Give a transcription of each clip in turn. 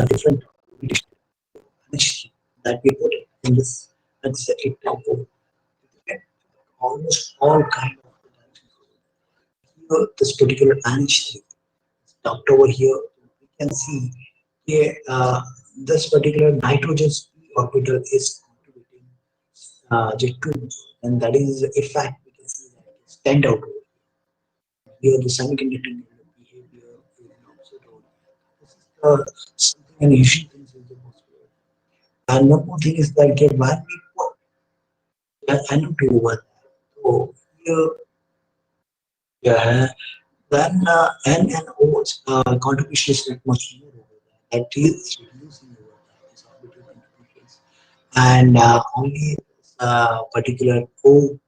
different that we put in this example. Almost all kind of here, this particular energy duct over here, we can see here, this particular nitrogen orbital is contributing J2, and that is a fact we can see that it stand out over here. The semiconductor behavior is observed over here. This is something an issue things is the most. And one more thing is that get one people and do over there. So here, yeah, then and O's contribution is not much more over there. That is reducing over there. This orbital contributions, and only particular O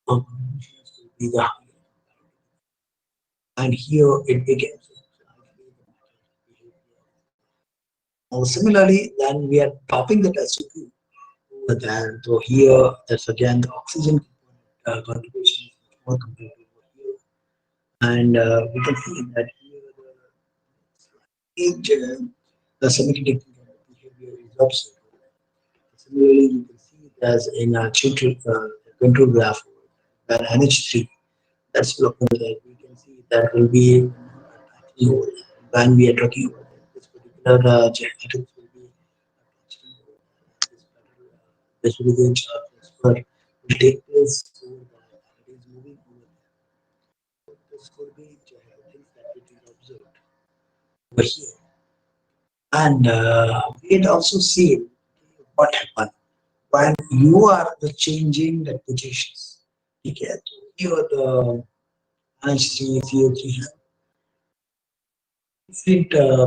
contributions will be the higher. And here it begins. Now, similarly, then we are topping the SO2 over there. So here, that's again the oxygen contribution is much more compared to over here. And we can see that here the semiconductor behavior is observed. Similarly, you can see it as in a control graph where NH3 that's local that we can see that will be when we are talking about this particular genetics will be this will be the transfer will take place so that it is moving over there. This could be things that we can observe over here. And we had also seen what happened when you are the changing the positions. Okay, here the NH3, CO3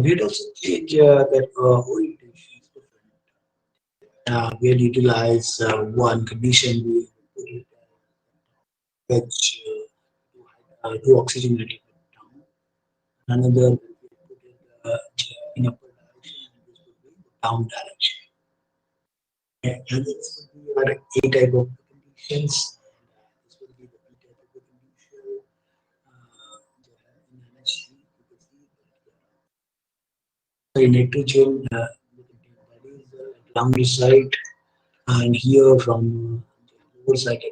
we'd also change that orientation is different. We'll utilize one condition we put it which do oxygen level down. Another we put it in upper direction and this would be down direction. And this would be our A type of conditions. This would be the B type of condition. In NH3, you can see the nitrogen that is down the side, and here from the lower side,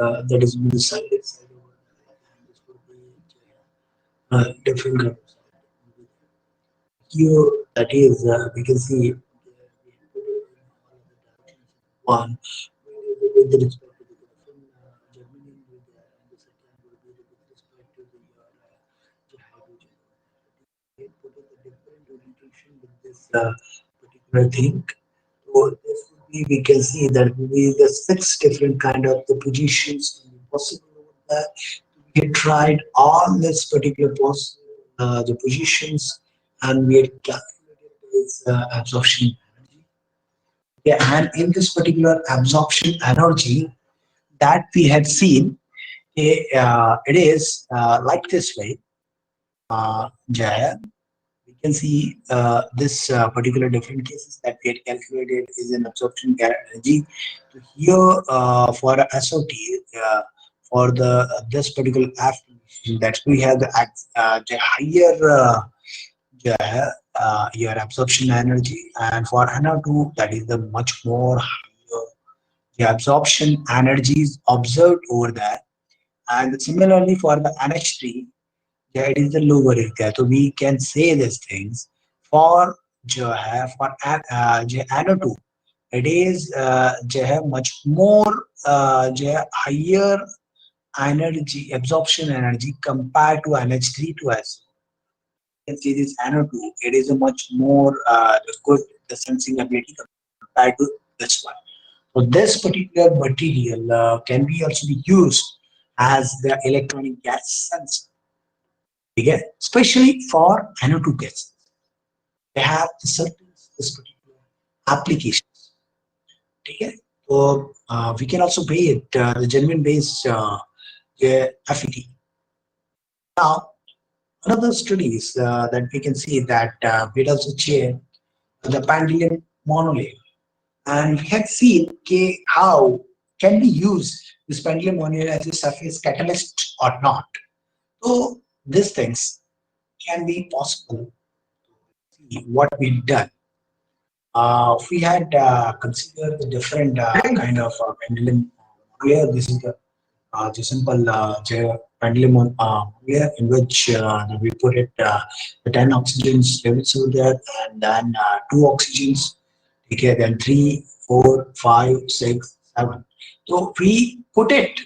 that is the side over there. And this would be different kind of side. Here, that is, we can see one with the respect to the Germany and the second will be with respect to the hydrogen. They put in the different orientation with this particular thing. So this would be, we can see that will be the six different kind of the positions possible over there. We had tried all this particular the positions, and we had calculated this absorption energy. Yeah, and in this particular absorption energy that we had seen, it is like this way. Jaya, we can see this particular different cases that we had calculated is an absorption energy. So here for a SOT, for the this particular application, that we have the higher your absorption energy, and for NO2 that is the much more higher the absorption energy is observed over there. And similarly for the NH3, yeah, it is the lower area. So we can say these things for NO2. It is much more higher energy absorption energy compared to NH3 to SO. Can see this NO2. It is a much more good the sensing ability compared to this one. So this particular material can be also be used as the electronic gas sensor. Again, especially for NO2 gases, they have certain this particular applications. Okay, so we can also pay it the genuine based FET. Now, another studies that we can see that we also share the pendulum monolayer, and we have seen how can we use this pendulum monolayer as a surface catalyst or not. So these things can be possible. See what we've done. We had considered the different kind of pendulum. Here, this is the simple pendulum here in which we put it the 10 oxygens levels over there, and then two oxygens. Okay, then 3, 4, 5, 6, 7. So we put it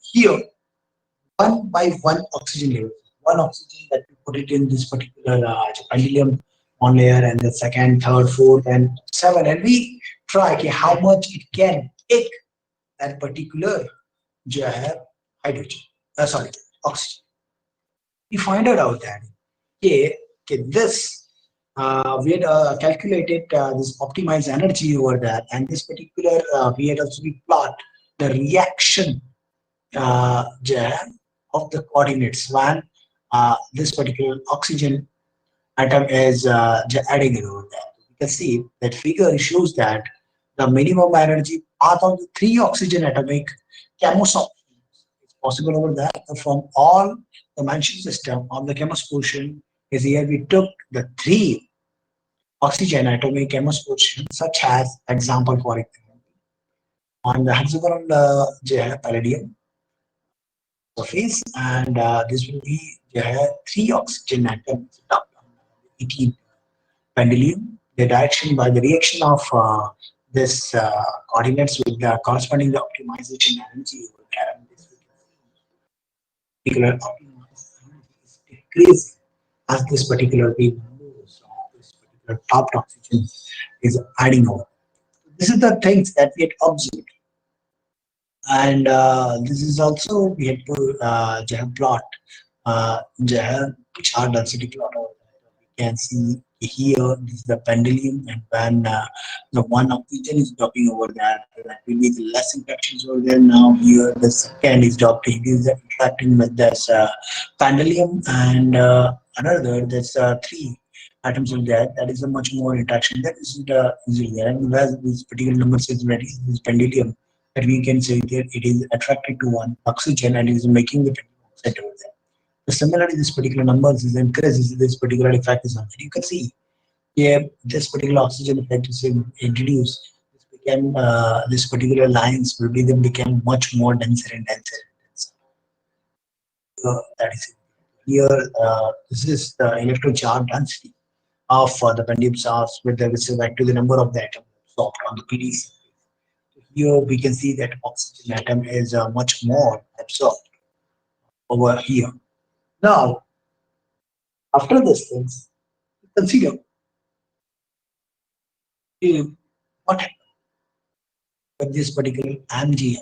here one by one oxygen level. One oxygen that we put it in this particular pendulum on layer, and the second, third, fourth, and seven, and we try okay, how much it can take that particular जो है hydrogen, sorry, oxygen. We find out that this we had calculated this optimized energy over that, and this particular we had also plot the reaction जो है of the coordinates when this particular oxygen atom is adding it over there. You can see that figure shows that the minimum energy path of the three oxygen atomic chemosol is possible over there. From all the mentioned system on the chemos portion is here we took the three oxygen atomic chemos portion, such as example for example on the hexagonal palladium surface, and this will be three oxygen atoms 18 pendulum. The direction by the reaction of this coordinates with the corresponding the optimization energy over there. And this particular optimized energy is decreasing as this particular numbers of this particular top oxygen is adding over. This is the things that we had observed, and this is also we had to plot chart density plot over there. We can see here this is the pendulum, and when the one oxygen is dropping over there, that will be the less interactions over there. Now here the second is dropping, it is interacting with this pendulum, and another that's three atoms of that, that is a much more interaction that is usually there. And whereas this particular number says that is this pendulum, that we can say that it is attracted to one oxygen and is making the pendulum oxide over there. So similarly, this particular numbers is increases, this particular effect is on. You can see here this particular oxygen effect is introduced. This became this particular lines will be then become much more denser and denser. That is it. Here, this is the electron charge density of the pendulum charge with respect to the number of the atom absorbed on the PDC. Here we can see that oxygen atom is much more absorbed over here. Now, after these things, consider what happened with this particular MgF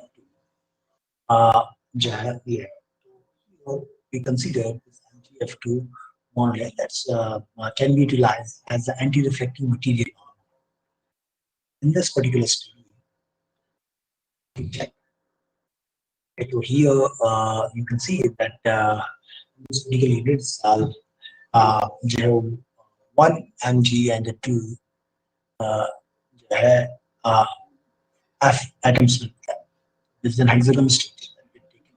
here. So we consider this MgF2 model that's can be utilized as the anti-reflecting material in this particular study. Check. So here you can see that this particular unit cell have 1 mg and 2 uh, F atoms. This is an hexagon structure that we taken.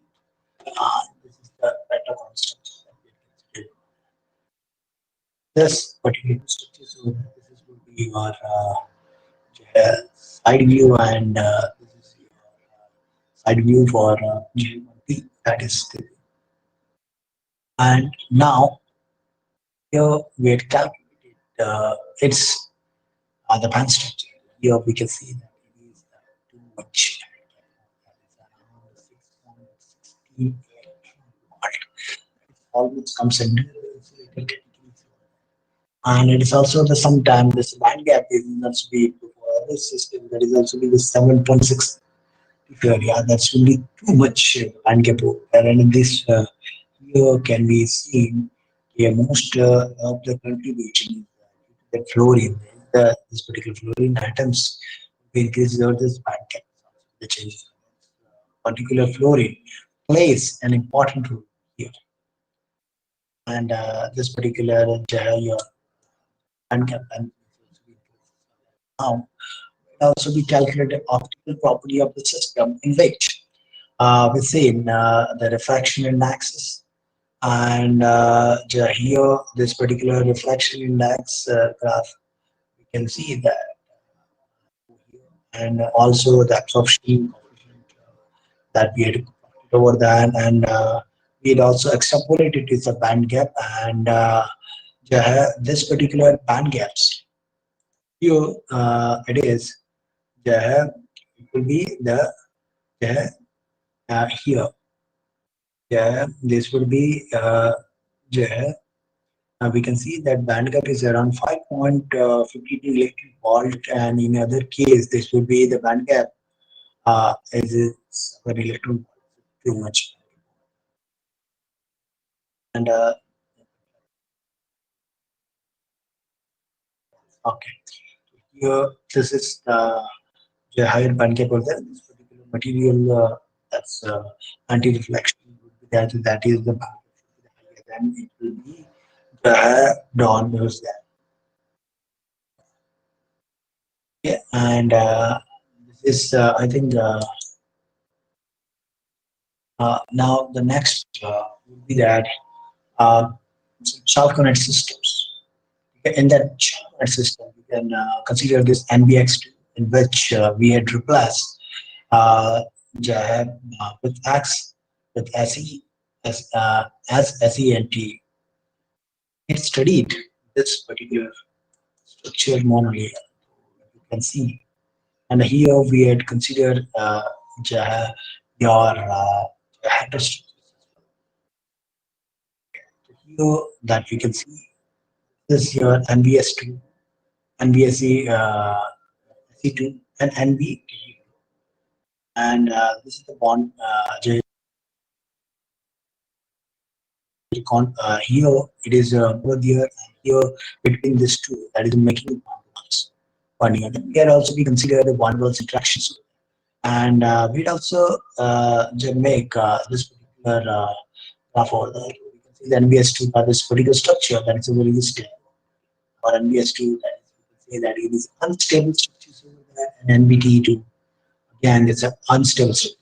This is the pentagon structure that we considered. This particular structure, so this is will be your side view, and this is your side view for that is the, and now here we had calculated its the band structure. Here we can see that it is too much. That is around 6.16 almost comes in insulated categories. And it is also the sometime this band gap is also be for this system, that is also be the 7.6 area. That's really too much band gap over there. And in this here can be seen most of the contribution is the fluorine. This particular fluorine atoms increases over this band gap. The changes. Particular fluorine plays an important role here, and this particular your band gap and now also we calculated optical property of the system in which within the refraction index And here, this particular reflection index graph, we can see that, and also the absorption coefficient that we had over that, and we had also extrapolated it is a band gap, and this particular band gaps here it is the it will be the here this will be the we can see that band gap is around 5.52 electric volt, and in other case this will be the band gap as it's very electron too much. And okay, here this is the higher band gap of this particular material that's anti-reflection would be that is the band gap should be higher, then it will be the dawn news there. Yeah, and this is I think now the next would be that uh, sharp connect systems. In that sharp connect system, you can consider this NBX2, in which we had replaced Jahab with X, with SE, as SE and T. It studied this particular structure monolayer, you can see. And here we had considered Jahab, your heterostructure. Here that you can see this your NBS2, NBSE C2, and NB, and this is the bond here it is over there, and here between these two, that is making bonds. One here. Then we can also be considered the one worlds interactions, and we'd also make this particular graph over there. We can see the NBS2 by this particular structure that is a very stable, or NBS2 that is, we can say that it is unstable structures over there, and NBT2 again it's an unstable structure.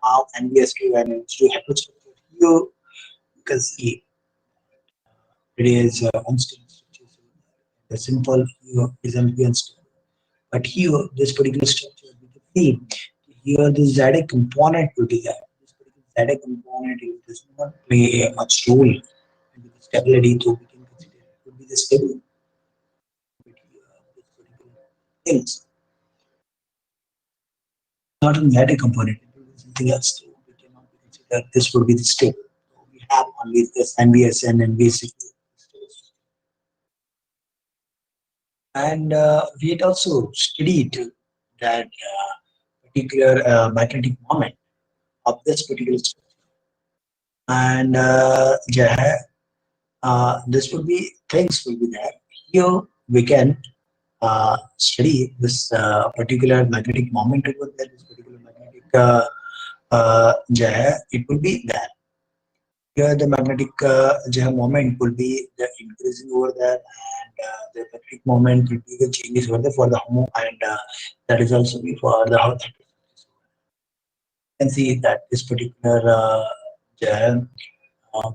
Now NBS2 and NBS2 heterostructure here you can see it is unstable structure. So the simple here is unstable. But here, this particular structure, we can see here the ZA component will be there. This particular ZA component it does not play a much role in the stability, so we can consider it would be the stable this particular things. Not in ZA component, it will be something else. So we cannot consider this would be the stable. So we have only this NBSN and basic. And we had also studied that particular magnetic moment of this particular structure. And yeah, this will be things will be there. Here we can study this particular magnetic moment over there. This particular magnetic it will be there. Here the magnetic moment will be the increasing over there, and the magnetic moment will be the changes over there for the homo, and that is also be for the hot. You can see that this particular gel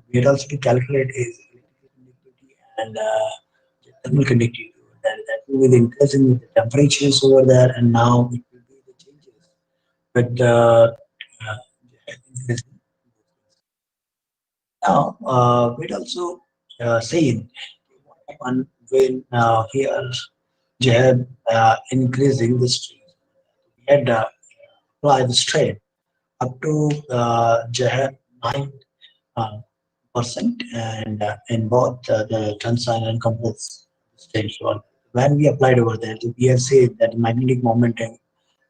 we had also to calculate is electrical conductivity and thermal conductivity. That will be the increasing with the temperatures over there, and now it will be the changes with the increasing. Now, we'd also say what happened when we are Jihad increasing the strain. We had applied the strain up to Jihad 9 uh, percent, and in both the tensile and compressed stage. So when we applied over there, we have said that the magnetic momentum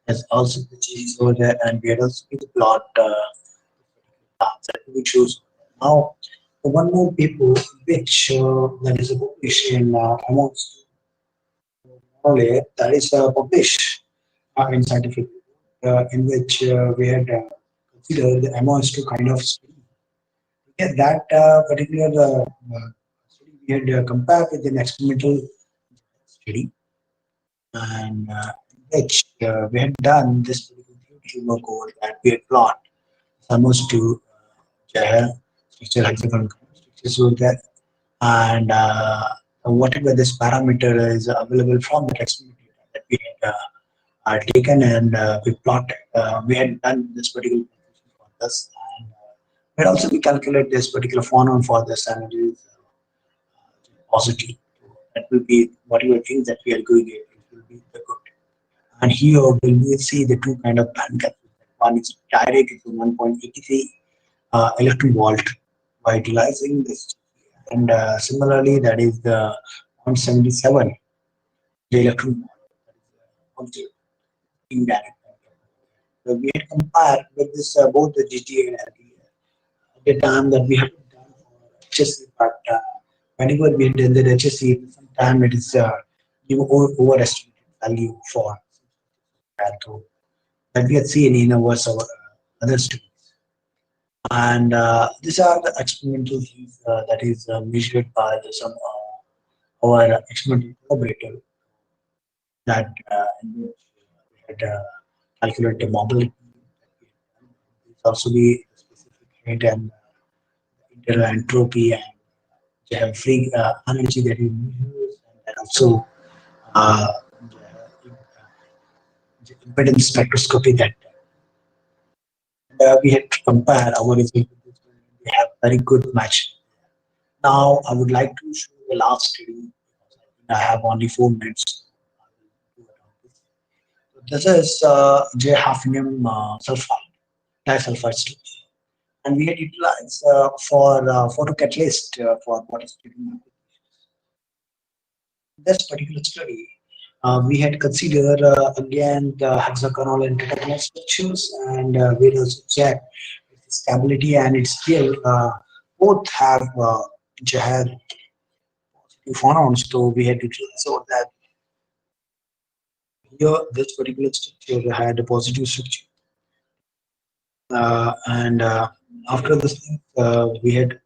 has also changed over there, and we had also the plot that we choose. Now, one more paper which that is published in amongst knowledge that is published in scientific in which we had considered the MOS2 kind of study. Yeah, that particular study we had compared with an experimental study, and which we had done this particular theory work over that we had plot almost to structure, hexagon structures over there, and whatever this parameter is available from the experiment data that we had taken and we plotted. We had done this particular calculation for this, and we had also we calculate this particular phonon for this, and it is positive. That will be whatever things that we are going at, it will be the good. And here we will see the two kind of band gaps. One is direct to 1.83 electron volt by utilizing this, and similarly that is the 177 the electron volt, also indirect. So we had compared with this both the GTA and LTA at the time that we have done for HSC, but whenever we did the HSC, sometimes it is overestimated value for to that we had seen in our other students. And these are the experimental things that is measured by some our experimental collaborator that in which we had calculated the mobility. It's also the specific height and internal entropy, and they have free energy that we use, and then also uh, the impedance spectroscopy that we had to compare our result with this one. We have very good match. Now I would like to show the last study. I have only 4 minutes. So this is J-hafnium sulfide, disulfide structure, and we had utilized for photocatalyst for water treatment. This particular study, we had considered again the hexagonal and tetragonal structures, and we also checked its stability and its skill. Both have had phonons, so we had to so that here this particular structure had a positive structure, and after this, we had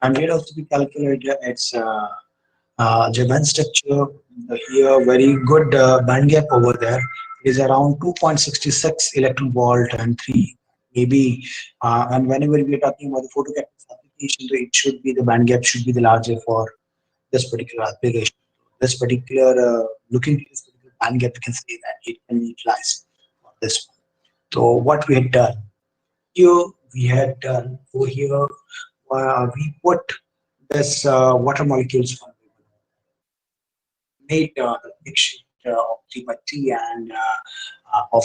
and we had also be calculated its Japan structure. Here, very good band gap over there is around 2.66 electron volt and 3 maybe. And whenever we are talking about the photocatalysis application, so it should be the band gap should be the larger for this particular application. This particular looking at this particular band gap, you can say that it can be utilized for this one. So what we had done here, we had done over here, we put this water molecules from made the big sheet of 3 by 3 and of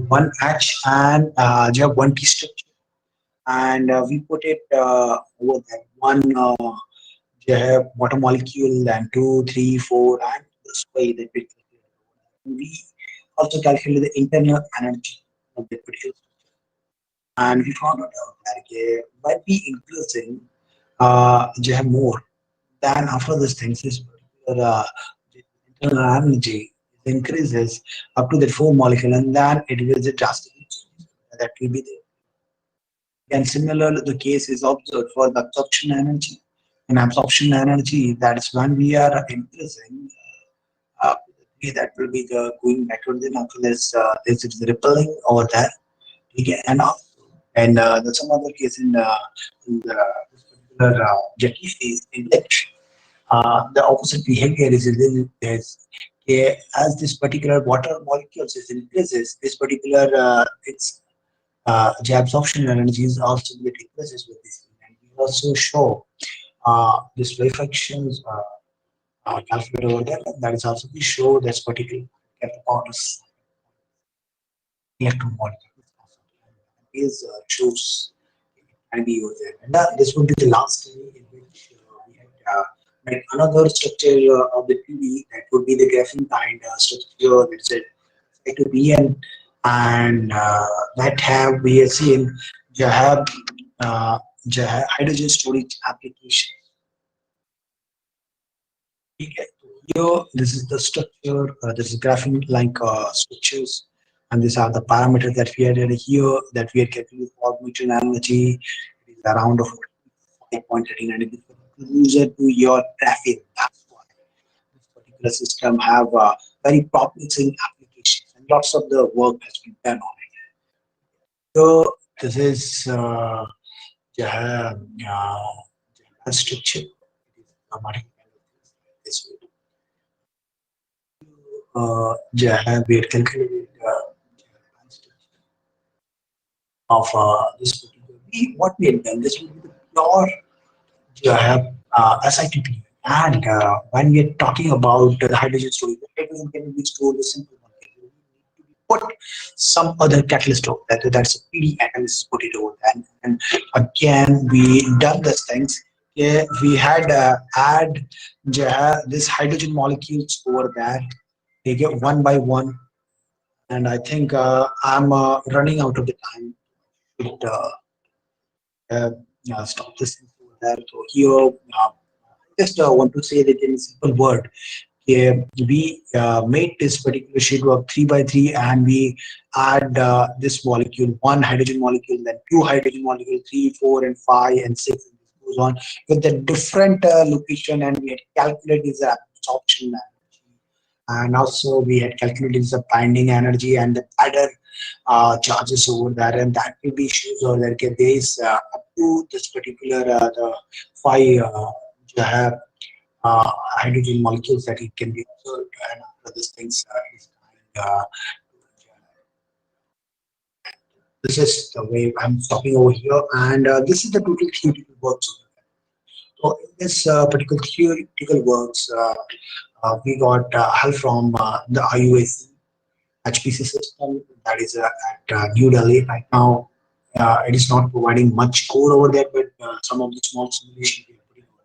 one H and you have one T structure, and we put it over there. One you have water molecule and two, three, four, and this way that we also calculate the internal energy of the particular structure, and we found out that by we increasing you have more then after this thing, this particular internal energy increases up to the 4 molecule, and then it will be drastically change. That will be there. And similar, the case is observed for the absorption energy. And absorption energy, that is when we are increasing, uh, that will be the going backward. Then after this, this is repelling over there. Okay, and there's some other case in the this particular jetty phase in which the opposite behavior is as this particular water molecules is increases, this particular its the absorption energy is also get increases with this. And we also show this reflections calculated over there. That is also we show this particular bonus electron molecule is shows and be over there. And this would be the last study in which we had made another structure of the 2D that would be the graphene kind structure that's it to be and that have we have seen you have hydrogen storage application. Okay. Here, this is the structure. This is graphene like structures, and these are the parameters that we added here that we are calculating for mutual energy. It is around of 5.39. It is closer to your graphene. That's why this particular system have very promising applications. And lots of the work has been done on it. So this is जो है structure. It is हमारे this way. जो है we had calculated of this particular. What we had done, this will be the pure you have SITP. And when we are talking about the hydrogen storage, the hydrogen can be stored in simple one. Put some other catalyst over that. That's a PD catalyst, put it over there. And again, we done these things. Yeah, we had add this hydrogen molecules over there. They get one by one. And I think I'm running out of the time. It, stop this over there. So here, just want to say that in a simple word, we made this particular sheet of 3 by 3 and we add this molecule, one hydrogen molecule, then two hydrogen molecule, 3, 4, and 5, and 6, and this goes on with the different location, and we had calculated the absorption energy, and also we had calculated the binding energy and the other charges over there, and that will be issues over there. Okay, there is up to this particular the 5 hydrogen molecules that it can be observed, and after these things is uh, this is the way I'm stopping over here, and this is the total theoretical works. So in this particular theoretical works, we got help from the IUAC HPC system that is at New Delhi right now. It is not providing much code over there, but some of the small simulations we are putting over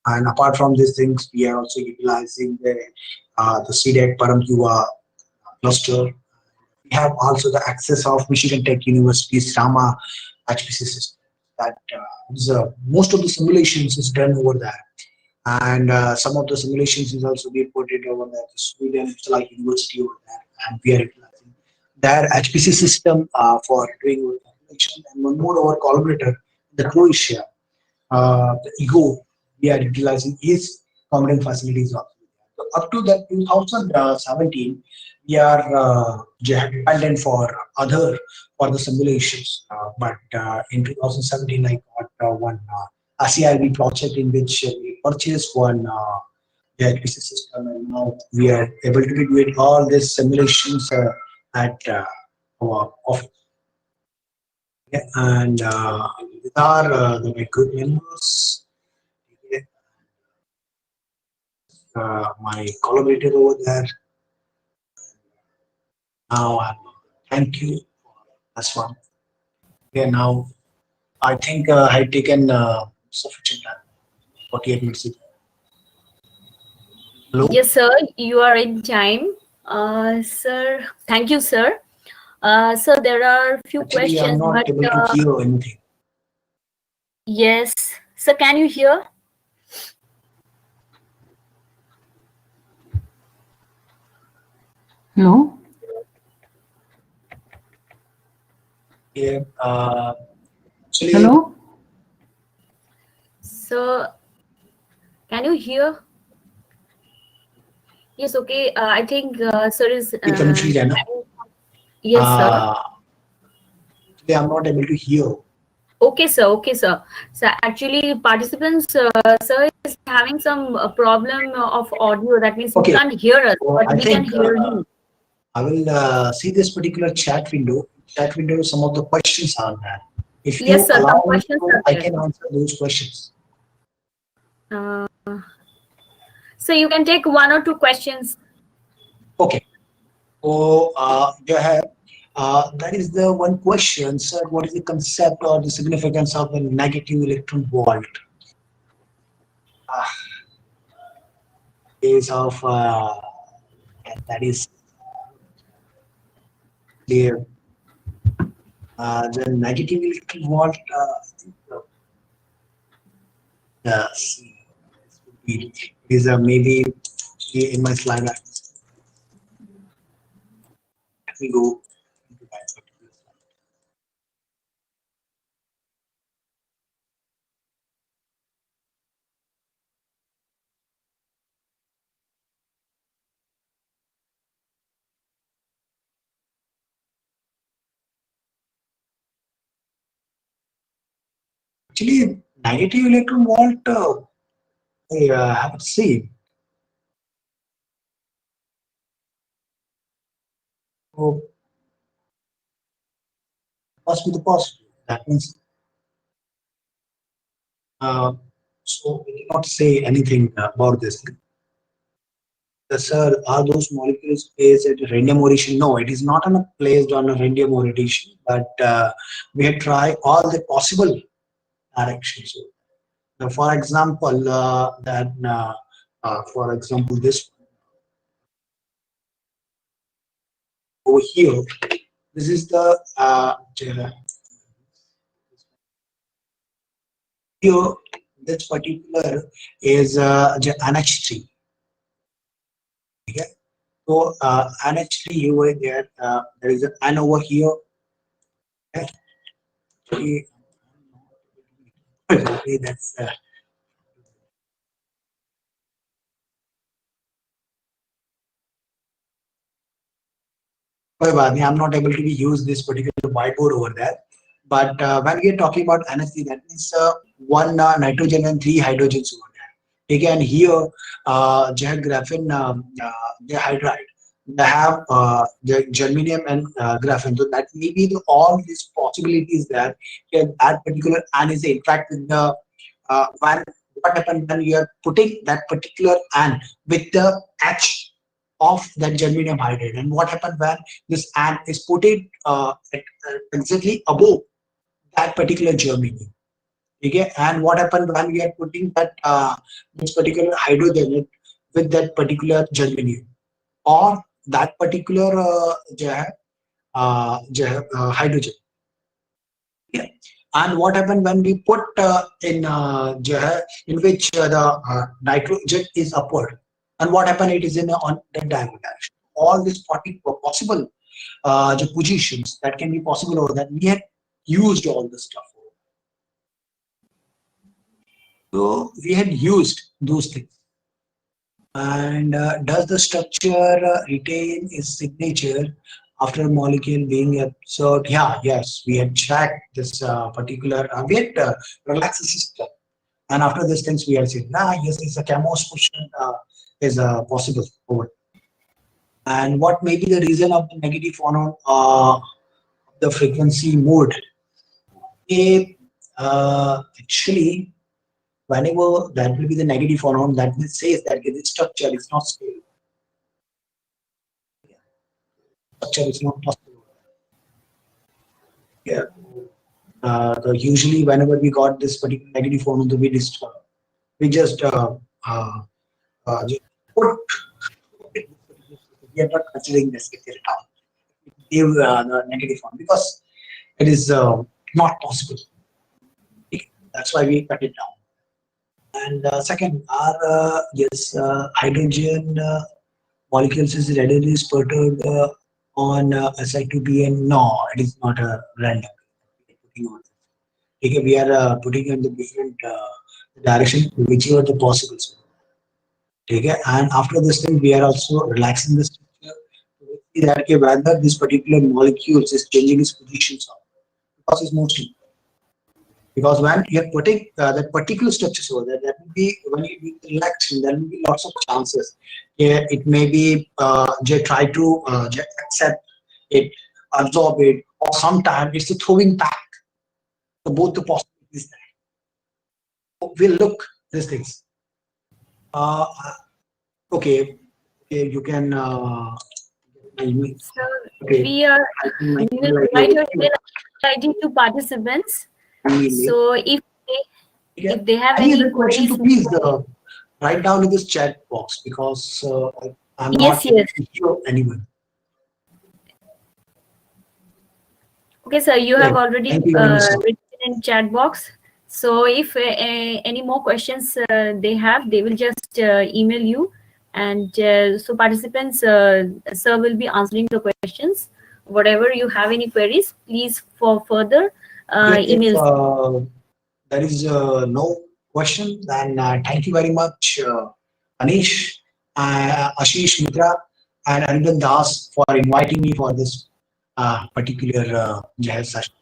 there. And apart from these things, we are also utilizing the CDEC Param Yuva cluster. We have also the access of Michigan Tech University's Rama HPC system. That most of the simulations is done over there, and some of the simulations is also being put it over there. The Sweden, it's like university over there, and we are utilizing their HPC system for doing our calculation. And one more our collaborator, the Croatia, the ego we are utilizing is computing facilities also. So up to that 2017, we are dependent for other for the simulations. But in 2017, I got one ACRB project in which we purchased one electricity system, and now we are able to do it all these simulations at our office. Yeah, and these are my good members. Yeah, my collaborator over there. Now, thank you for this one. Okay, now I think I've taken sufficient time. 48 minutes. Hello? Yes, sir, you are in time. Sir, thank you, sir. So there are few Actually, I'm questions, not but able to hear anything. yes. So can you hear? Hello? Yeah, actually, Hello? So can you hear? Yes, okay. I think sir is. confusion है ना? Yes, sir. Actually, I'm not able to hear. Okay, sir. Okay, sir. So actually, participants, sir is having some problem of audio. That means he Okay, can't hear us, so but I we can think hear him. I will see this particular chat window. Chat window, some of the questions are there. If you Yes, sir. Some allow me questions to, are I there. can answer those questions. Uh, so you can take one or two questions. Okay. So, that is the one question, sir. What is the concept or the significance of the negative electron volt? Uh, is of that is clear. The negative electron volt. Yes, is maybe in my slide. Let me go into that particular slide. Actually, negative electron volt, I haven't seen. So, must be the positive. That means, uh, so we cannot say anything about this. Sir, are those molecules placed at a random rotation? No, it is not on a placed on a random rotation, but we have tried all the possible directions. Now, for example, for example, this over here, this is the here. This particular is NH3. Okay? So NH3 over there, there is an N over here. Okay? That's I'm not able to use this particular whiteboard over there. But when we are talking about NH3, that means one nitrogen and three hydrogens over there. Again, here, graphene dihydride, they have the germanium and graphene. So that may be all these possibilities there. That particular N is interact with the when what happens when you are putting that particular N with the H of that germanium hydride, and what happens when this N is put it exactly above that particular germanium. Okay, and what happens when we are putting that this particular hydrogen with that particular germanium or that particular hydrogen. Yeah. And what happened when we put in which the nitrogen is upward, and what happened it is in on the diagonal direction. All these possible the positions that can be possible over that we had used all the stuff. So we had used those things. And does the structure retain its signature after a molecule being absorbed? Yeah, yes, we had checked this particular, we had relaxed the system. And after these things, we had said, yes, it's a Camus question is possible. Over. And what may be the reason of the negative phonon, the frequency mode? Actually, whenever that will be the negative phonon, that says that the structure is not stable. Structure is not possible. Yeah. Usually, whenever we got this particular negative phonon, we just just put it. We are not considering this at all. Give the negative one because it is not possible. That's why we cut it down. And second, are yes, hydrogen molecules is readily sputtered on Si2Bn? No, it is not a random. Putting on. Okay, we are putting in the different direction, whichever the possible. Okay, and after this thing, we are also relaxing the structure to see that okay, whether this particular molecules is changing its positions or because it's mostly because when you're putting that particular structures over there, that will be when you do the relaxation, there will be lots of chances. Yeah, it may be they try to accept it, absorb it, or sometimes it's a throwing back. So both the possibilities there. We'll look these things. Uh, okay, okay, you can. So Okay, we are I think my we will email provide ID. your email ID to participants. So Yeah. if they have Any any other question queries, to please write down in this chat box because I'm not yes, able yes. to hear anyone. Okay, sir, you have Okay. already Thank you very much, sir. written in chat box. So if any more questions they have, they will just email you, and so participants, sir will be answering the questions. Whatever you have any queries, please for further Okay, if emails. there is no question, then thank you very much, Anish, Ashish Mitra, and Anirban Das for inviting me for this particular session.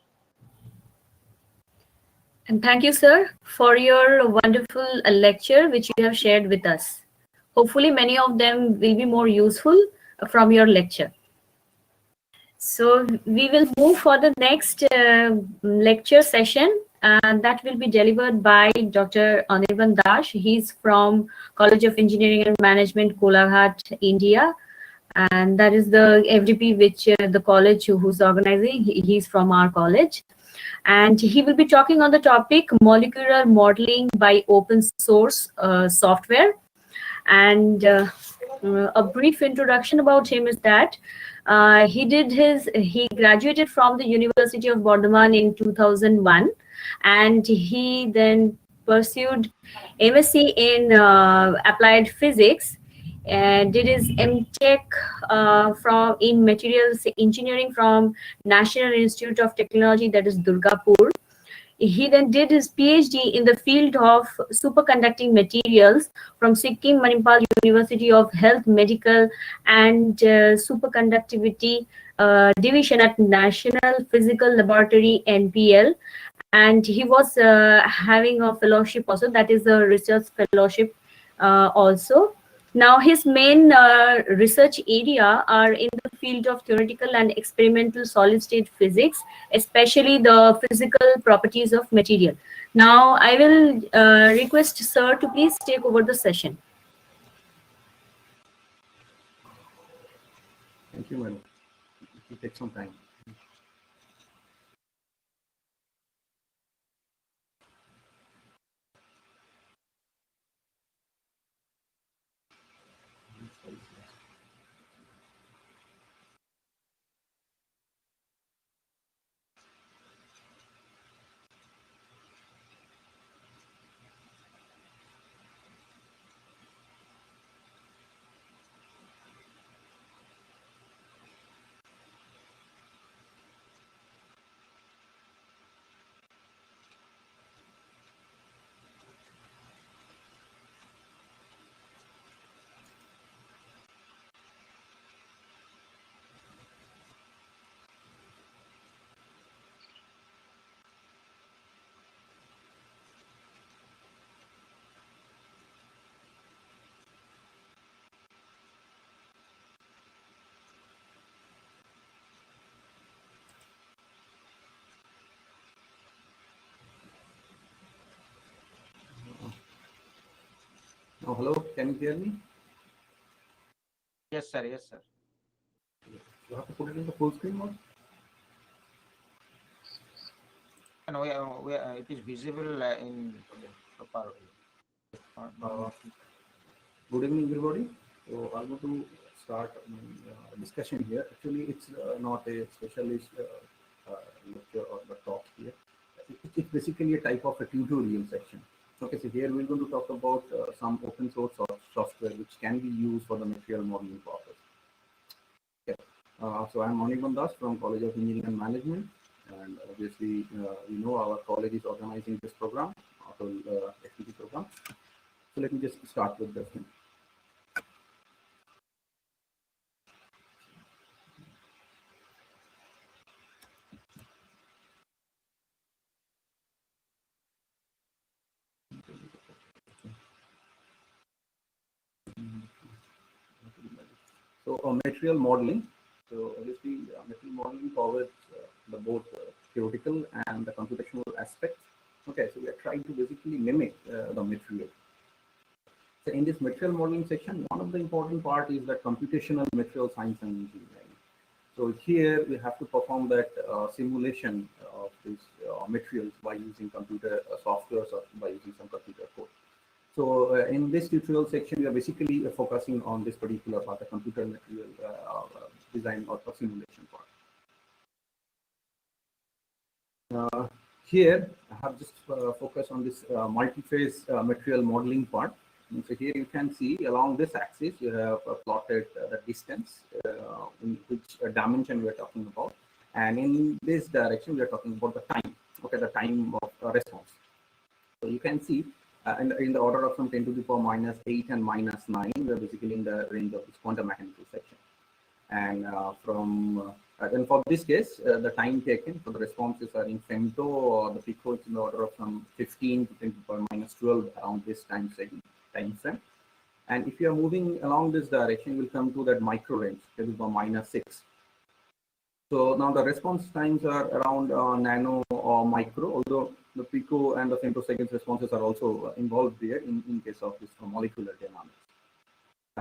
And thank you, sir, for your wonderful lecture which you have shared with us. Hopefully, many of them will be more useful from your lecture. So we will move for the next lecture session, and that will be delivered by Dr. Anirban Dash. He's from College of Engineering and Management, Kolaghat, India, and that is the FDP which the college who's organizing. He's from our college, and he will be talking on the topic molecular modeling by open source software. And a brief introduction about him is that he graduated from the University of Bardhaman in 2001, and he then pursued MSc in applied physics and did his MTech from in materials engineering from National Institute of Technology, that is Durgapur. He then did his PhD in the field of superconducting materials from Sikkim Manipal University of Health, Medical and Superconductivity Division at National Physical Laboratory (NPL), and he was having a fellowship also, that is a research fellowship also. Now his main research area are in the field of theoretical and experimental solid state physics, especially the physical properties of material. Now I will request sir to please take over the session. Thank you, madam. It will take some time. Oh, hello. Can you hear me? Yes, sir. Yes, sir. You have to put it in the full screen mode. And it is visible in proper. Good evening, everybody. So I'm going to start discussion here. Actually, it's not a specialist lecture or the talk here. It's basically a type of a tutorial section. Okay, so here we're going to talk about some open source software which can be used for the material modeling purpose. Okay. So I'm Anirban from College of Engineering and Management, and obviously we know our college is organizing this program, FPT program. So let me just start with this thing. So material modeling. So obviously material modeling covers the both theoretical and the computational aspects. Okay, so we are trying to basically mimic the material. So in this material modeling section, one of the important part is that computational material science and engineering. So here we have to perform that simulation of these materials by using computer software or by using some computer code. So in this tutorial section, we are basically focusing on this particular part, the computer material design or simulation part. Here, I have just focused on this multi-phase material modeling part. And so here you can see along this axis, you have plotted the distance, in which dimension we are talking about. And in this direction, we are talking about the time, okay, the time of response. So you can see in the order of some 10 to the power minus 8 and minus 9, we are basically in the range of this quantum mechanical section. And from Then for this case, the time taken for the responses are in femto, or the pico is in the order of some 15 to 10 to the power minus 12 around this time frame. And if you are moving along this direction, you will come to that micro range, 10 to the power minus 6. So now the response times are around nano or micro, although the pico and the femtoseconds responses are also involved there in case of this molecular dynamics.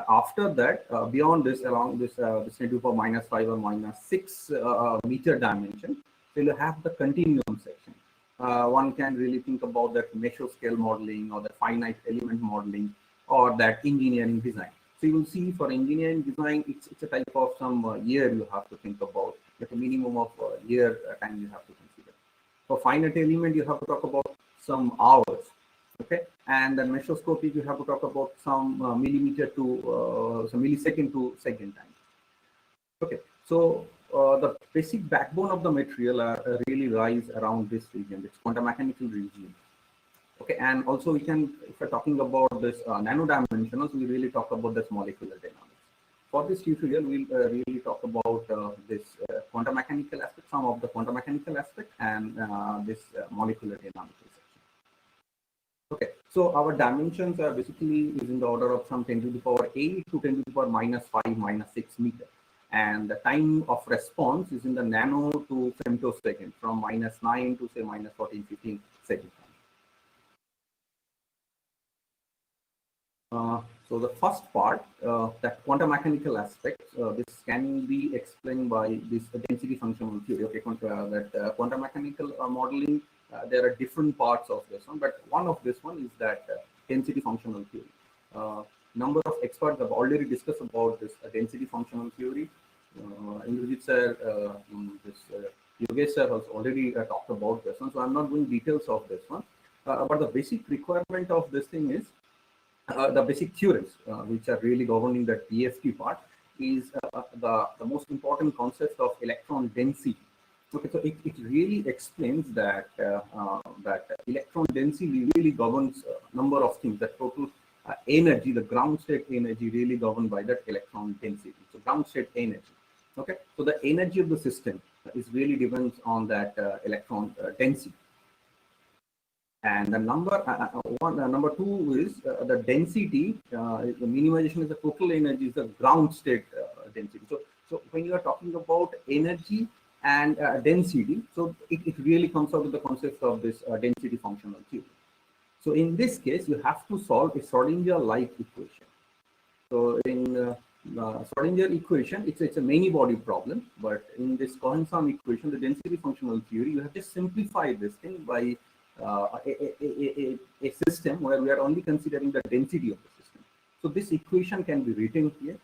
After that, beyond this, along this, this 10 to the power minus 5 or minus 6 meter dimension, so you have the continuum section. One can really think about that mesoscale modeling, or the finite element modeling, or that engineering design. So you will see for engineering design, it's a type of some year you have to think about, like a minimum of year time you have to consider. For finite element, you have to talk about some hours, okay? And then mesoscopic, you have to talk about some millimeter to some millisecond to second time. Okay, so the basic backbone of the material really lies around this region, this quantum mechanical region. Okay, and also we can, if we're talking about this nano dimensionals, we really talk about this molecular dynamics. For this tutorial, we'll really talk about this quantum mechanical aspect, some of the quantum mechanical aspect, and this molecular dynamics section. Okay, so our dimensions are basically is in the order of some 10 to the power 8 to 10 to the power minus 5 minus 6 meter. And the time of response is in the nano to femtosecond, from minus 9 to say minus 14, 15 seconds. So the first part, that quantum mechanical aspects, this can be explained by this density functional theory. Okay, that quantum mechanical modeling, there are different parts of this one, but one of this one is that density functional theory. Number of experts have already discussed about this density functional theory. Indrajit sir, Yogesh sir has already talked about this one, so I'm not going details of this one. But the basic requirement of this thing is the basic theorems, which are really governing the DFT part, is the most important concept of electron density. Okay, so it really explains that that electron density really governs a number of things. The total energy, the ground state energy, really governed by that electron density. So ground state energy. Okay, so the energy of the system is really depends on that electron density. And the number number two is the density. The minimization is the total energy, is the ground state density. So when you are talking about energy and density, so it really comes out with the concept of this density functional theory. So in this case, you have to solve a Schrodinger-like equation. So in Schrodinger equation, it's a many body problem, but in this Cohen-Sam equation, the density functional theory, you have to simplify this thing by a system where we are only considering the density of the system. So this equation can be written here.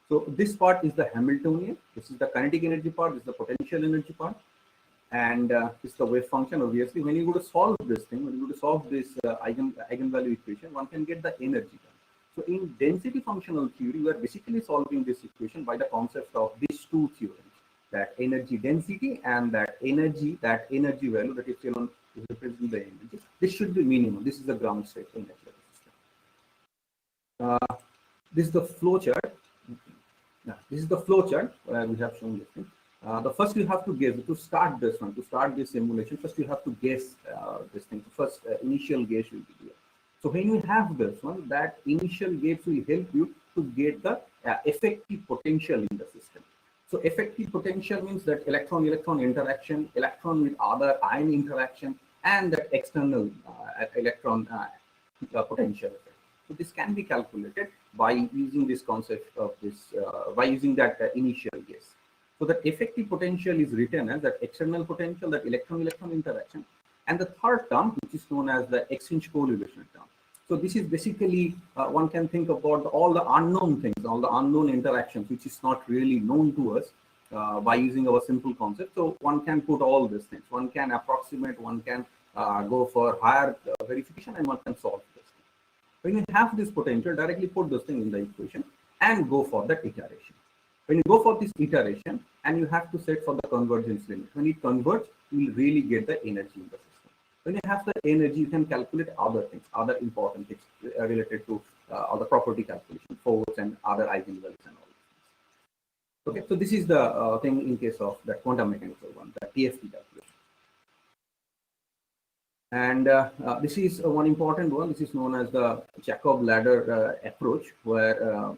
So this part is the Hamiltonian, this is the kinetic energy part, this is the potential energy part, and this is the wave function. Obviously, when you go to solve this thing, when you go to solve this eigenvalue equation, one can get the energy term. So in density functional theory, we are basically solving this equation by the concept of these two theorems, that energy density and that energy value, that epsilon is representing the energy. This should be minimum. This is the ground state energy of the system. This is the flow chart. This is the flow chart where we have shown this thing. The first you have to guess to start this one, to start this simulation. First you have to guess this thing. So first initial guess will be here. So when you have this one, that initial guess will help you to get the effective potential in the system. So effective potential means that electron-electron interaction, electron with other ion interaction, and that external electron potential effect. So this can be calculated by using this concept of this, by using that initial guess. So that effective potential is written as that external potential, that electron-electron interaction, and the third term, which is known as the exchange correlation term. So this is basically, one can think about all the unknown things, all the unknown interactions, which is not really known to us by using our simple concept. So one can put all these things. One can approximate, one can go for higher verification, and one can solve this thing. When you have this potential, directly put this thing in the equation and go for that iteration. When you go for this iteration, and you have to set for the convergence limit. When it converges, you will really get the energy in the system. When you have the energy, you can calculate other things, other important things related to other property calculation, force and other eigenvalues and all these things. Okay, so this is the thing in case of that quantum mechanical one, the TFT calculation. And this is one important one. This is known as the Jacob ladder approach, where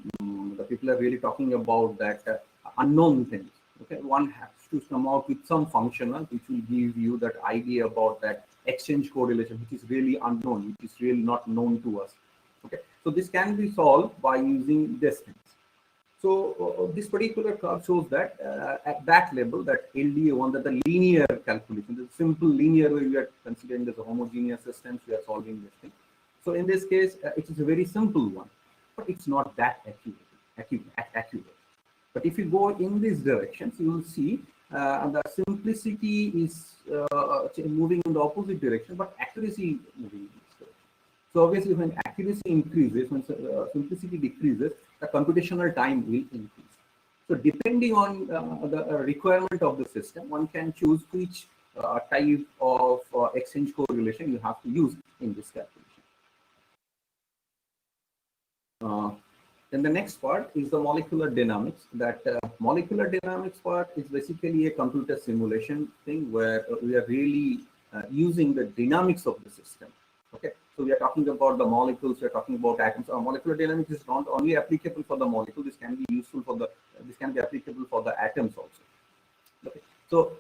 the people are really talking about that unknown things. Okay, one has to come out with some functional which will give you that idea about that exchange correlation, which is really unknown, which is really not known to us. Okay, so this can be solved by using this things. So this particular curve shows that at that level, that LDA1, that the linear calculation, the simple linear way we are considering as a homogeneous systems, we are solving this thing. So in this case, it is a very simple one, but it's not that accurate. But if you go in these directions, you will see the simplicity is moving in the opposite direction, but accuracy moving in this direction. So obviously, when accuracy increases, when simplicity decreases, the computational time will increase. So depending on the requirement of the system, one can choose which type of exchange correlation you have to use in this calculation. Then the next part is the molecular dynamics. That molecular dynamics part is basically a computer simulation thing where we are really using the dynamics of the system. Okay, so we are talking about the molecules, we are talking about atoms. Molecular dynamics is not only applicable for the molecule, this can be useful for the, this can be applicable for the atoms also. Okay, so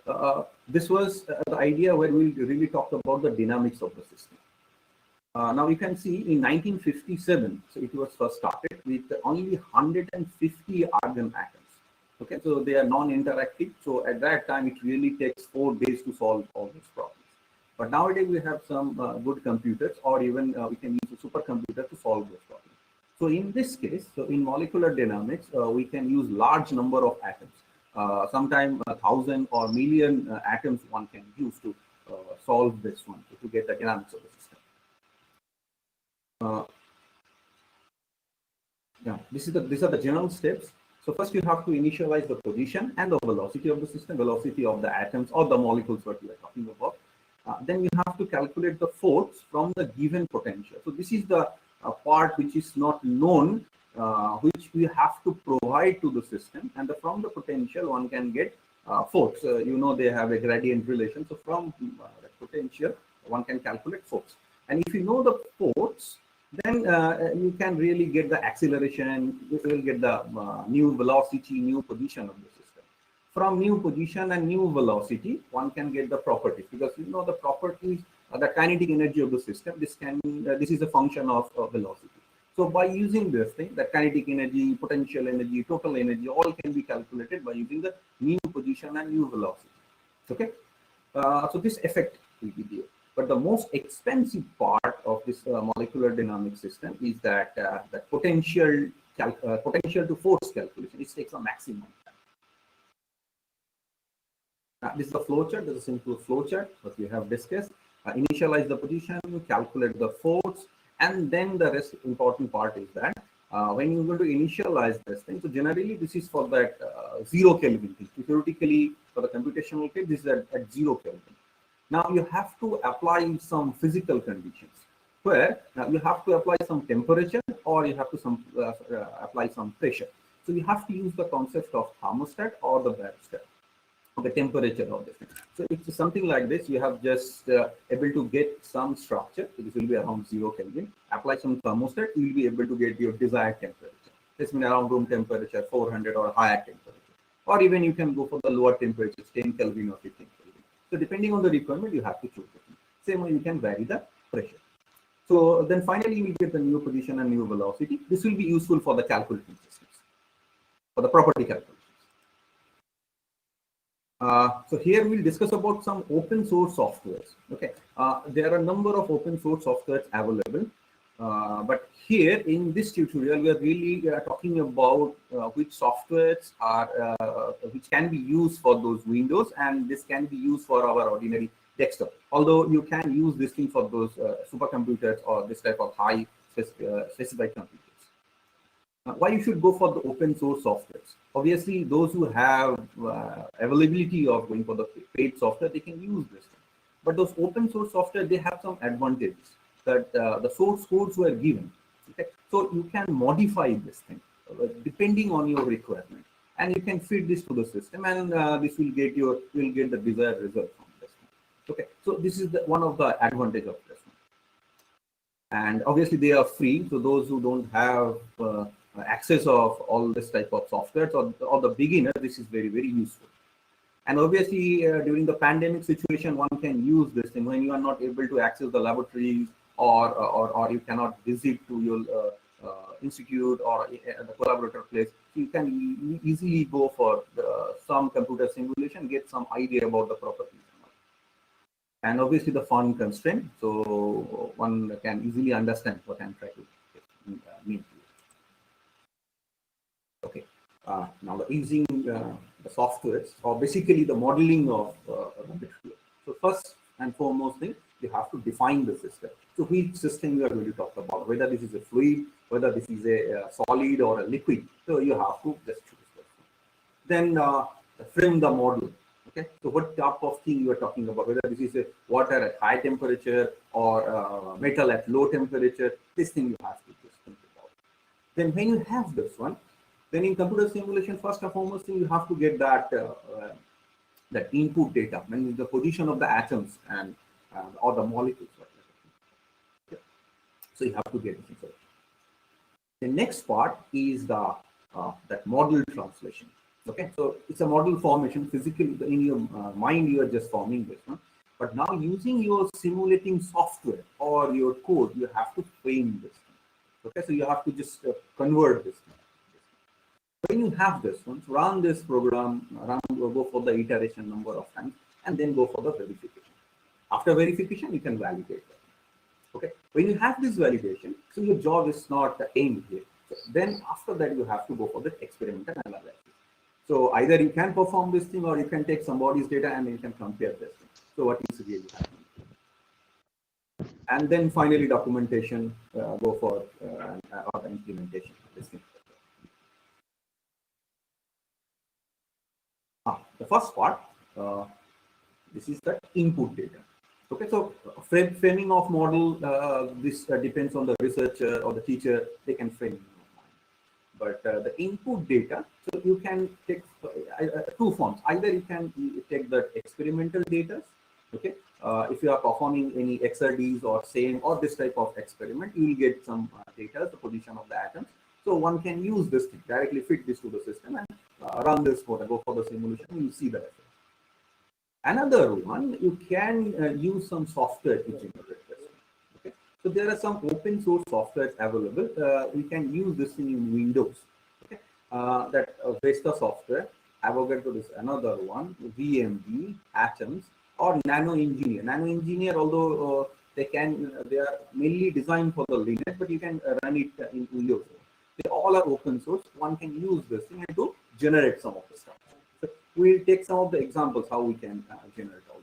this was the idea where we really talked about the dynamics of the system. Now you can see in 1957, so it was first started with only 150 argon atoms. Okay, so they are non-interactive. So at that time, it really takes 4 days to solve all these problems. But nowadays we have some good computers, or even we can use a supercomputer to solve those problems. So in this case, so in molecular dynamics, we can use large number of atoms. Sometimes 1,000 or million atoms one can use to solve this one, to get the dynamics of the system. Yeah, these are the general steps. So first you have to initialize the position and the velocity of the system, velocity of the atoms or the molecules what we are talking about. Then you have to calculate the force from the given potential. So this is the part which is not known, which we have to provide to the system, and from the potential one can get force. You know, they have a gradient relation. So from the potential one can calculate force. And if you know the force, then you can really get the acceleration, you will get the new velocity, new position of the system. From new position and new velocity, one can get the properties, because you know the properties, the kinetic energy of the system. This can this is a function of velocity. So by using this thing, the kinetic energy, potential energy, total energy, all can be calculated by using the new position and new velocity. Okay, so this effect will be there. But the most expensive part of this molecular dynamic system is that the potential to force calculation. It takes a maximum time. This is the flowchart. This is a simple flowchart that we have discussed. Initialize the position, calculate the force, and then the rest important part is that when you're going to initialize this thing, so generally this is for that 0 Kelvin thing. Theoretically, for the computational case, this is at 0 Kelvin. Now you have to apply some physical conditions where you have to apply some temperature, or you have to apply some pressure. So you have to use the concept of thermostat or the barostat, the temperature of this thing. So it's something like this. You have just able to get some structure. So this will be around 0 Kelvin. Apply some thermostat, you will be able to get your desired temperature. This means around room temperature, 400 or higher temperature. Or even you can go for the lower temperatures, 10 Kelvin or 15 Kelvin. So depending on the requirement, you have to choose it. Same way you can vary the pressure. So then finally you will get the new position and new velocity. This will be useful for the calculating systems, for the property calculations. So here we'll discuss about some open source softwares. Okay, there are a number of open source softwares available. But here in this tutorial, we are really talking about which softwares are which can be used for those Windows, and this can be used for our ordinary desktop. Although you can use this thing for those supercomputers or this type of high specified computers. Why you should go for the open source softwares? Obviously, those who have availability of going for the paid software, they can use this thing. But those open source software, they have some advantages. That the source codes were given. Okay, so you can modify this thing depending on your requirement. and you can feed this to the system, and this will get the desired result from this one. Okay, so this is one of the advantage of this one. And obviously they are free, so those who don't have access of all this type of software, or the beginner, this is very, very useful. And obviously during the pandemic situation, one can use this thing when you are not able to access the laboratories, or you cannot visit to your institute or the collaborator place. You can easily go for some computer simulation, get some idea about the properties. And obviously the fund constraint, so one can easily understand what I'm trying to mean. Okay, now using the softwares, or basically the modeling of the material. So first and foremost thing, you have to define the system. So which system you are going to talk about, whether this is a fluid, whether this is a solid or a liquid. So you have to just choose this. Then frame the model. Okay, so what type of thing you are talking about, whether this is a water at high temperature or metal at low temperature, this thing you have to just think about. Then when you have this one, then in computer simulation, first and foremost thing, you have to get that that input data, meaning the position of the atoms and or the molecules. Okay. So you have to get this. The next part is the that model translation. Okay, so it's a model formation. Physically, in your mind, you are just forming this one. But now, using your simulating software or your code, you have to frame this thing. Okay, so you have to just convert this thing. When you have this one, run this program, go for the iteration number of times, and then go for the verification. After verification, you can validate that. Okay, when you have this validation, so your job is not aimed here. So then after that, you have to go for the experimental analysis. So either you can perform this thing, or you can take somebody's data and you can compare this thing. So what is really happening? And then finally documentation, go for or implementation of this thing. The first part, this is the input data. Okay, so framing of model, this depends on the researcher or the teacher. They can frame. But the input data, so you can take two forms. Either you can take the experimental data. Okay, if you are performing any XRDs or SAME or this type of experiment, you will get some data, the position of the atoms. So one can use this thing, directly fit this to the system and run this for go for the simulation. You will see the effect. Another one, you can use some software to generate this. Okay, so there are some open source softwares available. We can use this in Windows. Okay, that Vesta software. Avogadro is another one. VMB, Atoms, or Nano Engineer. Nano Engineer, although they are mainly designed for the Linux, but you can run it in Windows. They all are open source. One can use this thing and to generate some of the stuff. So we'll take some of the examples how we can generate all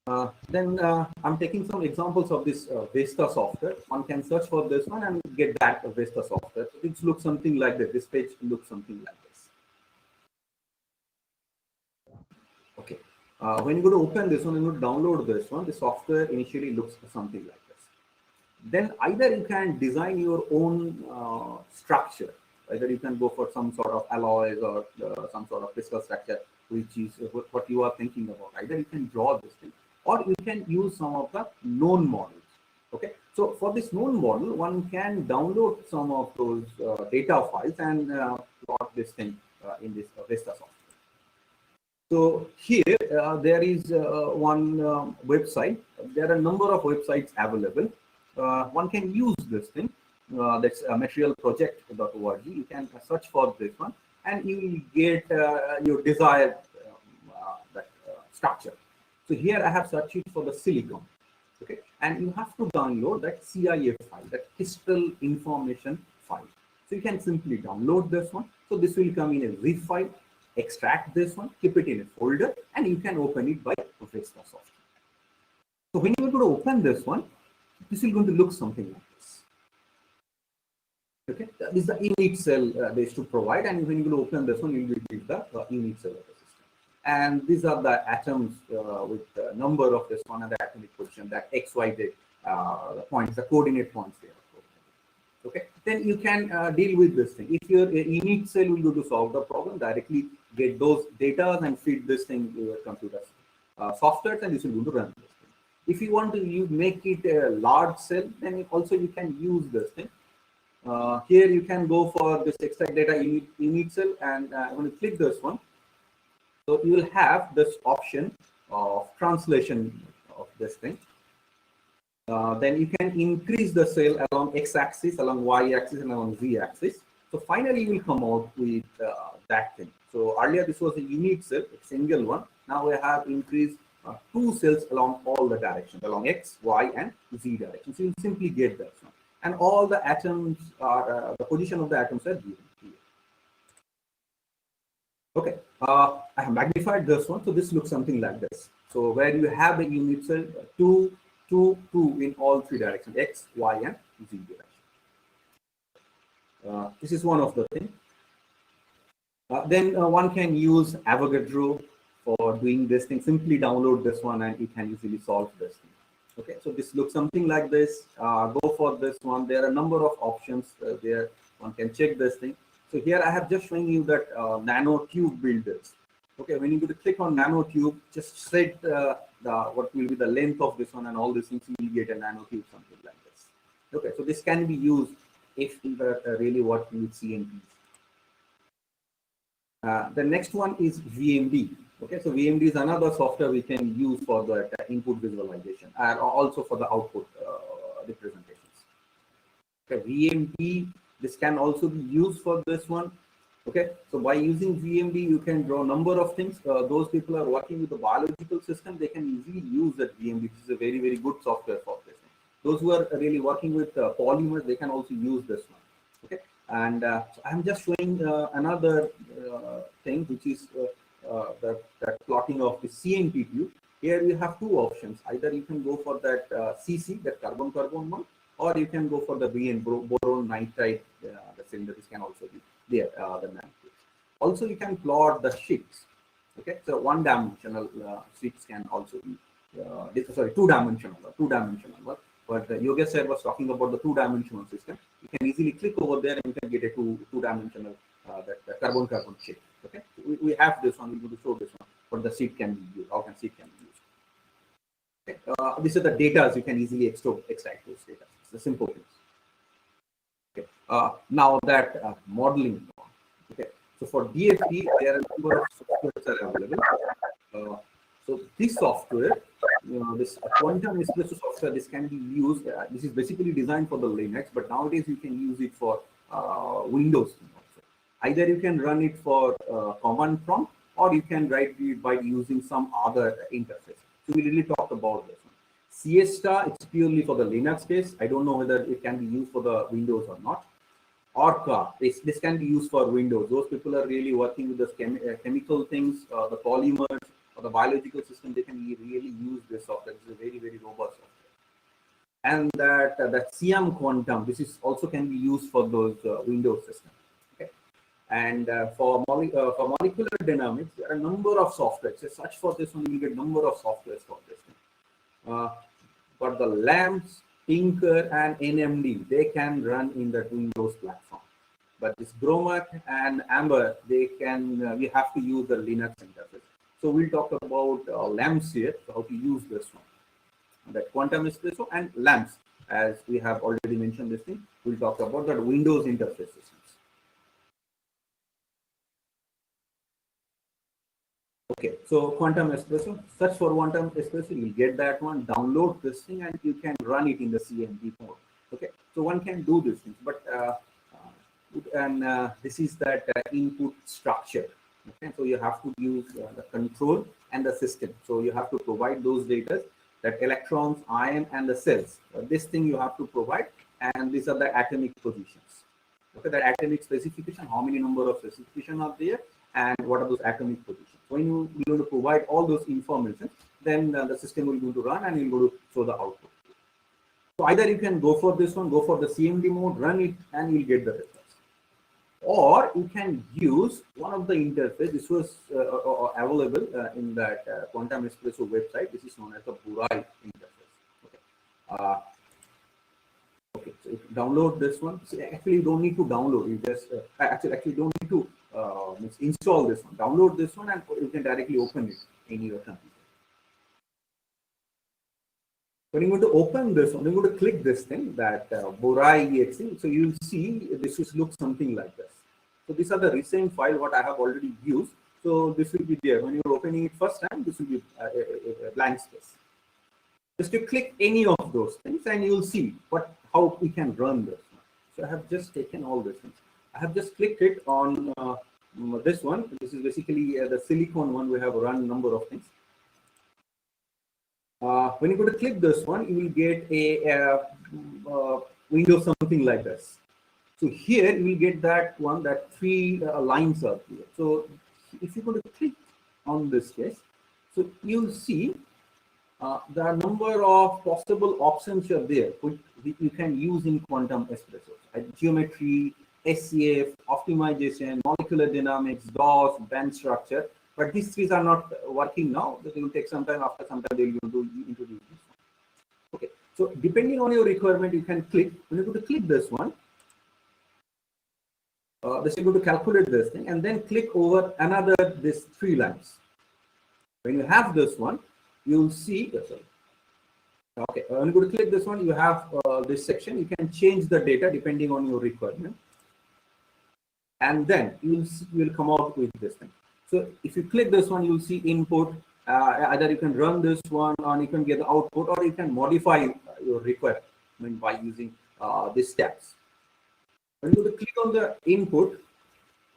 those. Then I'm taking some examples of this Vesta software. One can search for this one and get that Vesta software. So it looks something like this. This page looks something like this. Okay. When you go to open this one and you download this one, the software initially looks something like this. Then either you can design your own structure. Either you can go for some sort of alloys or some sort of crystal structure, which is what you are thinking about. Either you can draw this thing, or you can use some of the known models. Okay, so for this known model, one can download some of those data files and plot this thing in this Vesta software. So here there is one website. There are a number of websites available. One can use this thing. That's materialproject.org. You can search for this one, and you will get your desired structure. So here I have searched it for the silicon. Okay, and you have to download that CIF file, that crystal information file. So you can simply download this one. So this will come in a zip file. Extract this one, keep it in a folder, and you can open it by Vesta software. So when you are going to open this one, this is going to look something like this. Okay, this is the unit cell they used to provide, and when you will open this one, you will get the unit cell of the system. And these are the atoms with the number of this one and the atomic position, that XY the points, the coordinate points there. Okay, then you can deal with this thing. If your init cell will go to solve the problem, directly get those data and feed this thing to your computer software, and this will go to run this thing. If you want to make it a large cell, then also you can use this thing. Here you can go for this extract data init cell, and I'm going to click this one. So you will have this option of translation of this thing. Then you can increase the cell along x-axis, along y-axis, and along z-axis. So finally, you will come out with that thing. So earlier this was a unit cell, a single one. Now we have increased 2 cells along all the directions, along x, y, and z directions. So you simply get that one. And all the atoms are, the position of the atoms are given here. Okay, I have magnified this one. So this looks something like this. So where you have a unit cell, 2, 2, 2 in all 3 directions, x, y, and z direction. This is one of the things. Then one can use Avogadro for doing this thing. Simply download this one and it can easily solve this thing. Okay, so this looks something like this. Go for this one. There are a number of options there. One can check this thing. So here I have just shown you that nanotube builders. Okay, when you go to click on nanotube, just set what will be the length of this one and all these things, you will get a nanotube, something like this. Okay, so this can be used if you are really working with CNPs. The next one is VMD. Okay, so VMD is another software we can use for the input visualization and also for the output representations. Okay, VMD, this can also be used for this one. Okay, so by using VMD, you can draw a number of things. Those people are working with the biological system, they can easily use that VMD. This is a very, very good software for this. Those who are really working with polymers, they can also use this one. Okay, and so I'm just showing another thing, which is that plotting of the CNP tube. Here you have 2 options. Either you can go for that CC, that carbon-carbon one, or you can go for the BN, boron nitride, the cylinder. This can also be there, the nanotubes. Also, you can plot the sheets. Okay, so one-dimensional sheets can also be, sorry, two-dimensional one. But Yogesh sir was talking about the 2-dimensional system. You can easily click over there and you can get a two-dimensional that carbon-carbon shape. Okay, we have this one. We're going to show this one, but the sheet can be used. How can sheet can be used? Okay. These are the data you can easily extract those data. It's the simple things. Okay. Now that modeling. Okay. So for DFT, there are a number of softwares are available. So this software, this quantum espresso software, this can be used. This is basically designed for the Linux, but nowadays you can use it for Windows also. Either you can run it for command prompt, or you can write it by using some other interface. So we really talked about this one. Siesta, it's purely for the Linux case. I don't know whether it can be used for the Windows or not. Orca, this can be used for Windows. Those people are really working with the chemical things, the polymers, or the biological system. They can really use this software. This is a very, very robust software. And that CM quantum, this is also can be used for those Windows systems. Okay. And for molecular dynamics, there are a number of softwares. So search for this one, you get a number of softwares for this one. But the LAMS, Tinker, and NMD, they can run in the Windows platform. But this Gromac and Amber, they can, we have to use the Linux interface. So we'll talk about LAMS here, so how to use this one. That quantum espresso and LAMS, as we have already mentioned this thing, we'll talk about that Windows interface systems. Okay, so quantum espresso, search for quantum espresso, you'll get that one, download this thing, and you can run it in the CMD mode. Okay, so one can do these things, but this is that input structure. Okay, so you have to use the control and the system. So you have to provide those data, that electrons, ion, and the cells. This thing you have to provide, and these are the atomic positions. Okay, that atomic specification, how many number of specifications are there, and what are those atomic positions. When you're going to provide all those information, then the system will go to run and you'll go to show the output. So either you can go for this one, go for the CMD mode, run it, and you'll get the results. Or you can use one of the interface. This was available in that Quantum Espresso website. This is known as the Burai interface. Okay. Okay. So download this one. So actually, you don't need to download. You just actually don't need to install this one. Download this one, and you can directly open it in your computer. When you going to open this one, you're going to click this thing, that Borai exe. So you'll see this will look something like this. So these are the recent file what I have already used. So this will be there. When you're opening it first time, this will be a blank space. Just to click any of those things, and you'll see how we can run this. So I have just taken all these things. I have just clicked it on this one. This is basically the silicon one. We have run number of things. When you go to click this one, you will get a window something like this. So here you will get that one, that three lines are here. So if you go to click on this case, so you'll see the number of possible options are there which you can use in quantum espresso. Geometry, SCF, optimization, molecular dynamics, DOS, band structure. But these three are not working now. They will take some time. After some time, they will introduce this one. Okay. So depending on your requirement, you can click. When you go to click this one, this you go to calculate this thing, and then click over another this three lines. When you have this one, you'll see. Okay. When you go to click this one, you have this section. You can change the data depending on your requirement, and then you will come out with this thing. So if you click this one, you'll see input. Either you can run this one, or you can get the output, or you can modify your requirement by using these steps. When you click on the input,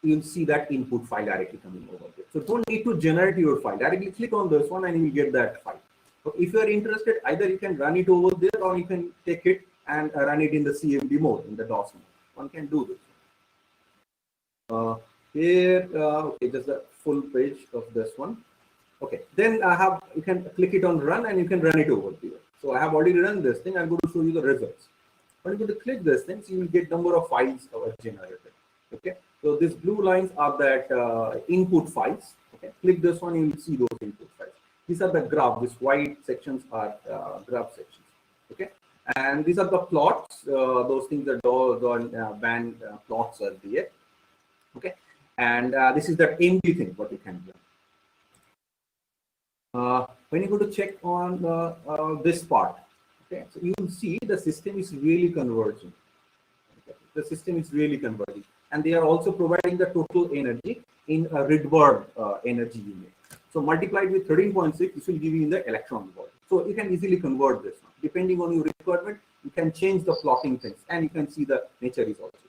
you'll see that input file directly coming over there. So don't need to generate your file. Directly click on this one, and you will get that file. So if you are interested, either you can run it over there, or you can take it and run it in the CMD mode, in the DOS mode. One can do this. Here, okay, just the full page of this one. Okay, then you can click it on run, and you can run it over here. So I have already run this thing. I'm going to show you the results. When you go to click this thing, so you will get number of files generated. Okay, so these blue lines are that input files. Okay, click this one, you will see those input files. These are the graph. These white sections are graph sections. Okay, and these are the plots. Those things are band plots are there. Okay, and this is that empty thing what you can do. When you go to check on this part, okay, so you will see the system is really converging. Okay. The system is really converging, and they are also providing the total energy in a Rydberg energy unit. So multiplied with 13.6, this will give you in the electron volt. So you can easily convert this one. Depending on your requirement, you can change the plotting things, and you can see the nature is also changed.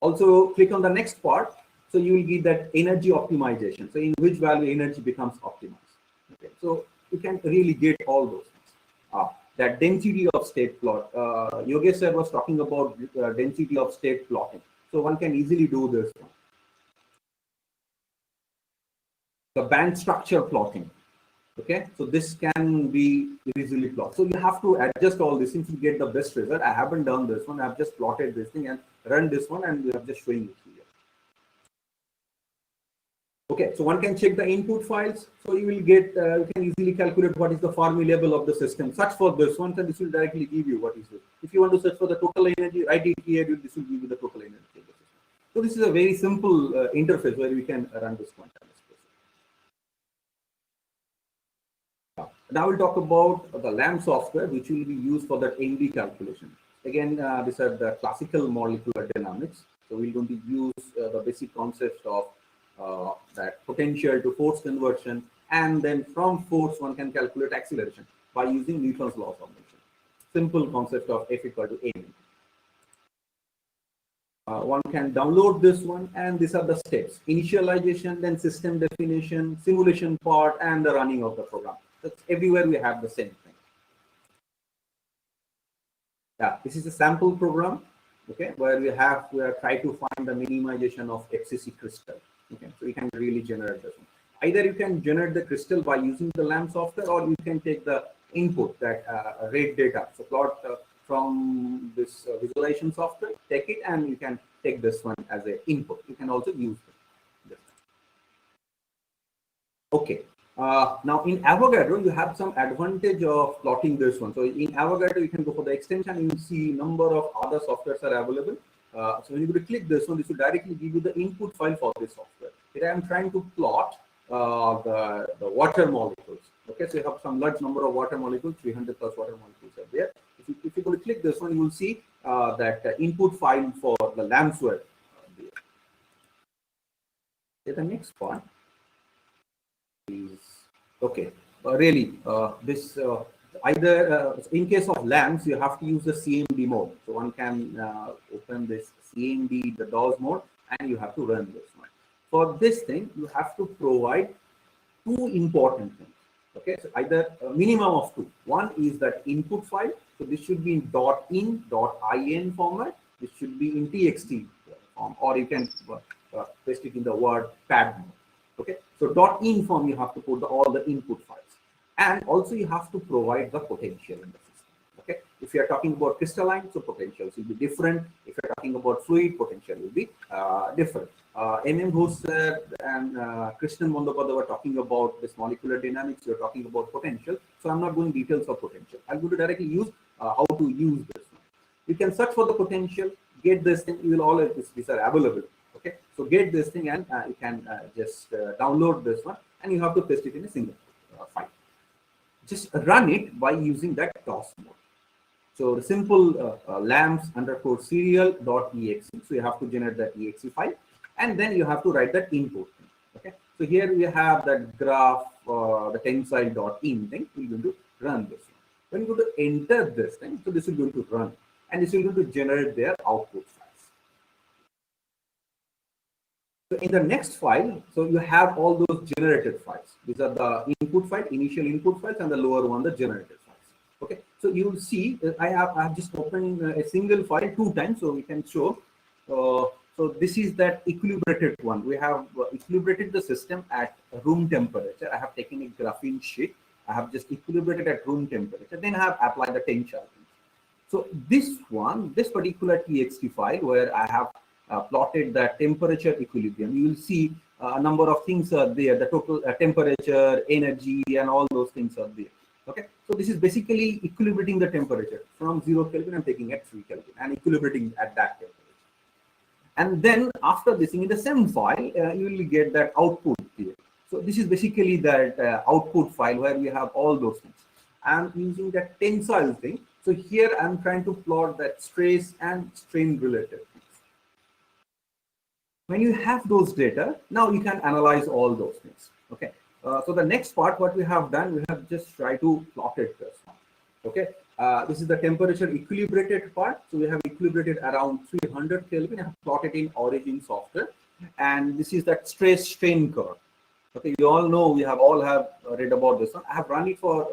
Also, click on the next part. So you will get that energy optimization. So in which value energy becomes optimized. Okay. So you can really get all those things. That density of state plot. Yogesh sir was talking about density of state plotting. So one can easily do this one. The band structure plotting. Okay. So this can be easily plotted. So you have to adjust all this things to get the best result. I haven't done this one. I've just plotted this thing and run this one, and we are just showing it here. Okay, so one can check the input files. So you will get, you can easily calculate what is the formulable of the system. Search for this one, and this will directly give you what is it. If you want to search for the total energy, write it here, this will give you the total energy of the system. So this is a very simple interface where we can run this quantum espresso. Now we'll talk about the Lam software, which will be used for that MD calculation. Again, these are the classical molecular dynamics. So we're going to use the basic concept of that potential to force conversion, and then from force one can calculate acceleration by using Newton's law of motion. Simple concept of F equal to m. One can download this one, and these are the steps: initialization, then system definition, simulation part, and the running of the program. That's everywhere we have the same thing. Yeah, this is a sample program, okay, where we are trying to find the minimization of FCC crystal. Okay, so you can really generate this one. Either you can generate the crystal by using the Lam software, or you can take the input, that rate data. So plot from this visualization software, take it, and you can take this one as an input. You can also use this. Okay, Now in Avogadro, you have some advantage of plotting this one. So in Avogadro, you can go for the extension, you will see number of other softwares are available. So when you go to click this one, this will directly give you the input file for this software. Here I am trying to plot the water molecules. Okay, so you have some large number of water molecules, 300 plus water molecules are there. If you go to click this one, you will see that input file for the Lam Software. The next part is okay. Really, this either in case of lamps, you have to use the CMD mode. So one can open this CMD, the DAWs mode, and you have to run this one. For this thing, you have to provide two important things. Okay, so either a minimum of two. One is that input file. So this should be in .in, .in format. This should be in TXT form, or you can paste it in the Word pad mode. Okay, so .in form you have to put all the input files, and also you have to provide the potential in the system. Okay, if you are talking about crystalline, so potentials will be different. If you are talking about fluid, potential will be different. Ghoser and Krishnan Mondopada were talking about this molecular dynamics. You're talking about potential, so I'm not going details of potential. I'm going to directly use how to use this one. You can search for the potential, get this thing. You will all these are available. Okay, so get this thing and you can just download this one, and you have to paste it in a single file. Just run it by using that DOS mode. So the simple lamps _ serial.exe. So you have to generate that exe file, and then you have to write that input thing. Okay, so here we have that graph, the tensile.in thing. We're going to run this one. When you go to enter this thing, so this is going to run, and this is going to generate their output files. So in the next file, so you have all those generated files. These are the input file, initial input files, and the lower one, the generated files. Okay, so you will see I have just opened a single file 2 times, so we can show. So this is that equilibrated one. We have equilibrated the system at room temperature. I have taken a graphene sheet. I have just equilibrated at room temperature. Then I have applied the tensile. So this one, this particular txt file where I have plotted the temperature equilibrium, you will see a number of things are there. The total temperature, energy, and all those things are there. Okay, so this is basically equilibrating the temperature from 0 Kelvin. I'm taking at 3 Kelvin and equilibrating at that temperature. And then after this, in the same file, you will get that output here. So this is basically that output file where we have all those things. I'm using that tensile thing. So here I'm trying to plot that stress and strain related things. When you have those data, now you can analyze all those things. Okay. So the next part, what we have done, we have just tried to plot it this one. Okay. This is the temperature equilibrated part. So we have equilibrated around 300 Kelvin. I have plotted in origin software, and this is that stress strain curve. Okay, you all know, we have all read about this one. I have run it for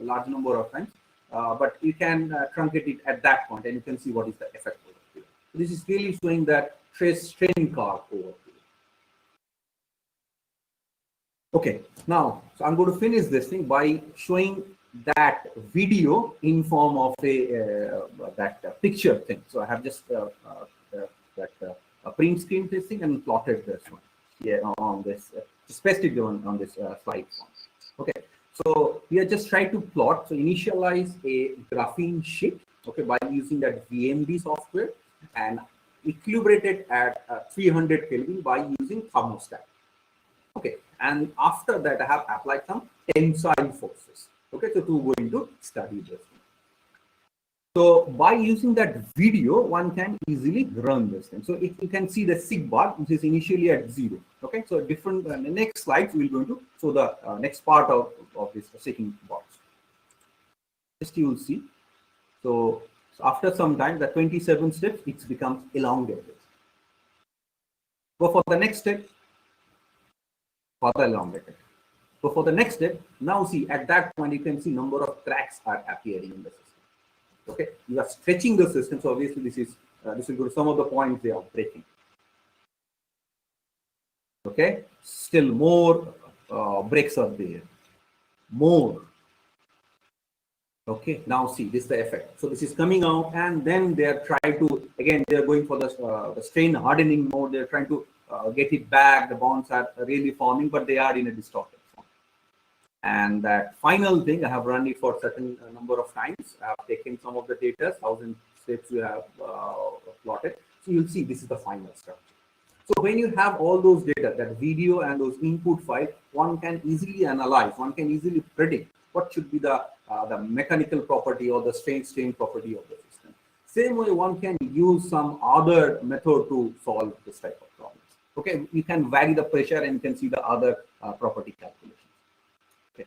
a large number of times, but you can truncate it at that point, and you can see what is the effect over here. So this is really showing that stress strain curve over here. Okay, now so I'm going to finish this thing by showing that video in form of a picture thing. So I have just print screen this thing and plotted this one here on this specific one on this slide. Okay, so we are just trying to plot. So initialize a graphene sheet. Okay, by using that VMD software and equilibrate it at 300 Kelvin by using thermostat. Okay, and after that I have applied some tensile forces. Okay, so we're going to study this. So by using that video, one can easily run this thing. So if you can see the sig bar, which is initially at 0. Okay, so different. The next slides we're going to show the next part of this second box. Just you will see. So after some time, the 27 steps, it becomes elongated. Go for the next step. Further elongated. So for the next step, now see at that point you can see number of cracks are appearing in the system. Okay, you are stretching the system, so obviously this will go to some of the points they are breaking. Okay, still more breaks are there. More. Okay, now see this is the effect. So this is coming out, and then they are trying to again they are going for the strain hardening mode. They are trying to get it back. The bonds are really forming, but they are in a distorted form. And that final thing, I have run it for certain number of times. I have taken some of the data, 1,000 steps we have plotted. So you'll see this is the final structure. So when you have all those data, that video and those input files, one can easily analyze, one can easily predict what should be the mechanical property or the strain property of the system. Same way, one can use some other method to solve this type of problems. Okay, you can vary the pressure and you can see the other property calculations. Okay,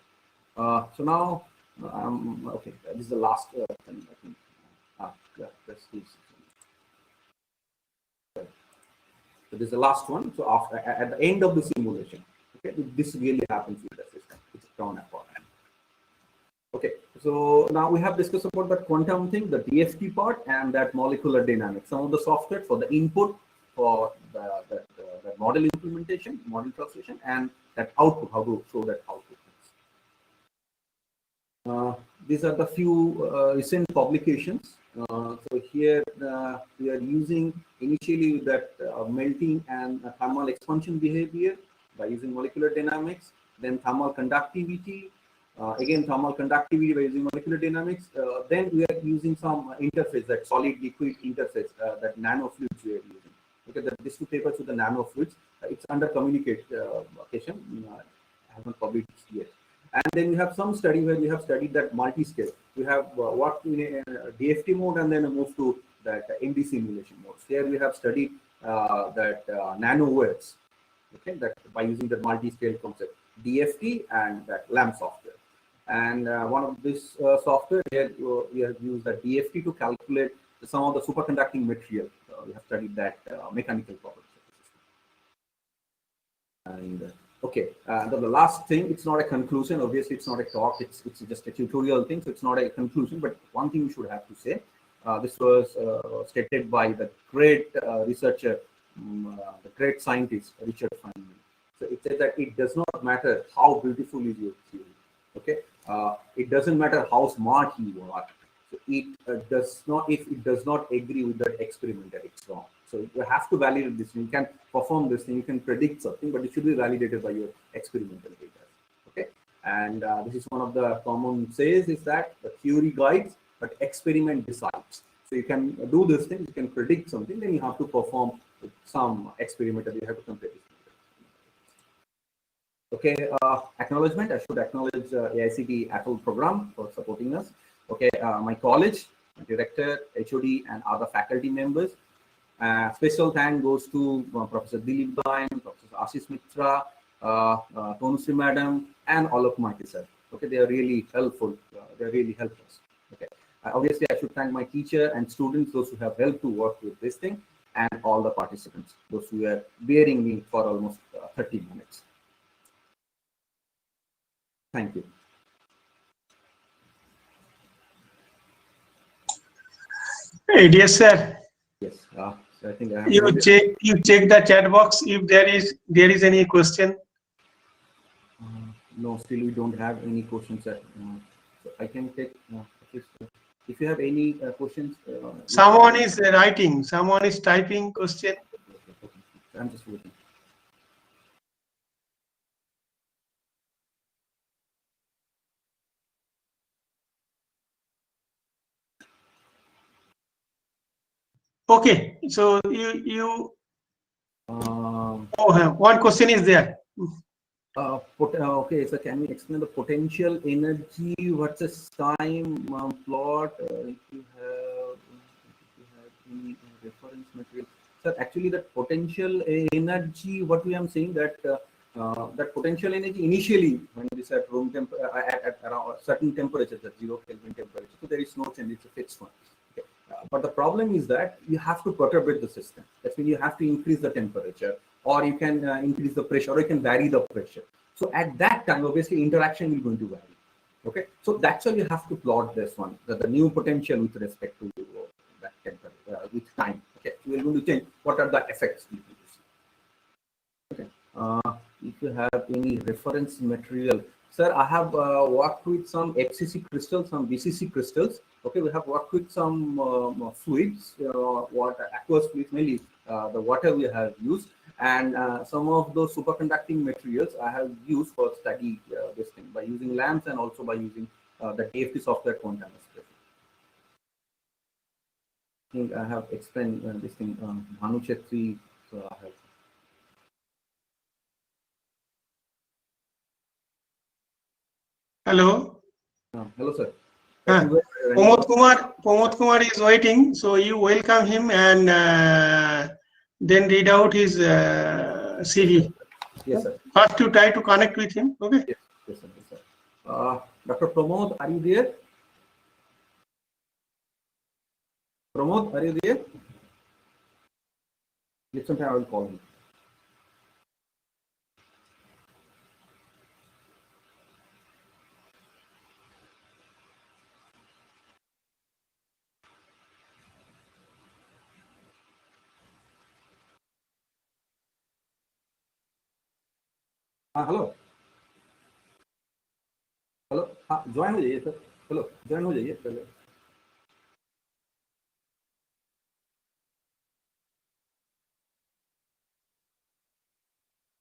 so now, okay, this is the last thing. I think. Yeah, that's this. So this is the last one. So after at the end of the simulation, okay, this really happens with the system. It's torn apart. Okay, so now we have discussed about that quantum thing, the DFT part, and that molecular dynamics. Some of the software for the input for the model implementation, model translation, and that output, how to show that output. These are the few recent publications. So here we are using initially that melting and thermal expansion behavior by using molecular dynamics, then thermal conductivity, again thermal conductivity by using molecular dynamics. Then we are using some interface, that solid liquid interface, that nanofluids we are using. Okay, these two papers with the nanofluids, it's under communication. I haven't published yet. And then we have some study where we have studied that multi-scale. We have worked in a DFT mode and then moved to that ND simulation mode. Here we have studied that nanowaves, okay, that by using the multi-scale concept, DFT and that Lam Software. And one of this software here, we have used the DFT to calculate some of the superconducting material. We have studied that mechanical properties of the system. And okay, the last thing, it's not a conclusion. Obviously, it's not a talk. It's just a tutorial thing, so it's not a conclusion. But one thing you should have to say, this was stated by the great researcher, the great scientist, Richard Feynman. So it says that it does not matter how beautiful is your theory. Okay, it doesn't matter how smart you are. So it does not, if it does not agree with that experiment, that it's wrong. So you have to validate this. You can perform this thing, you can predict something, but it should be validated by your experimental data. Okay, and this is one of the common says is that the theory guides, but experiment decides. So you can do this thing, you can predict something, then you have to perform with some experimental. You have to compare this. Okay, acknowledgement. I should acknowledge AICT Apple program for supporting us. Okay, my college, my director, HOD, and other faculty members. Special thank goes to Professor Vallabhbhai, Professor Ashish Mitra, Tonusri Madam, and all of my sir. Okay, they are really helpful. They really help us. Okay, obviously I should thank my teacher and students, those who have helped to work with this thing, and all the participants, those who are bearing me for almost 30 minutes. Thank you. Hey, dear sir. Yes, so I think I have you check the chat box if there is any question. No, still we don't have any questions. So I can take if you have any questions. Someone is writing. Someone is typing question. I'm just waiting. Okay, so you one question is there. Okay, so can we explain the potential energy versus time plot? If you have any reference material, sir. Actually, that potential energy, what we am saying that that potential energy initially when it is at room temp at around certain temperature, that 0 Kelvin temperature, so there is no change. It's a fixed one. Okay. But the problem is that you have to perturbate the system. That means you have to increase the temperature, or you can increase the pressure, or you can vary the pressure. So at that time, obviously, interaction is going to vary. Okay, so that's why you have to plot this one, the new potential with respect to that temperature with time. Okay, so we're going to change what are the effects we will see. Okay, if you have any reference material, sir, I have worked with some FCC crystals, some BCC crystals. Okay, we have worked with some fluids, aqueous fluids, mainly the water we have used, And some of those superconducting materials I have used for study this thing by using lamps and also by using the DFT software quantum expression. I think I have explained this thing, Bhanu Chetri, so I have. Hello. Hello, sir. Pramod Kumar is waiting, so you welcome him and then read out his CV. Yes, sir. First, you try to connect with him. Okay. Yes, sir. Yes, sir. Dr. Pramod, are you there? Pramod, are you there? Give some time, I will call him. Hello hello हाँ join हो जाइए sir hello join हो जाइए पहले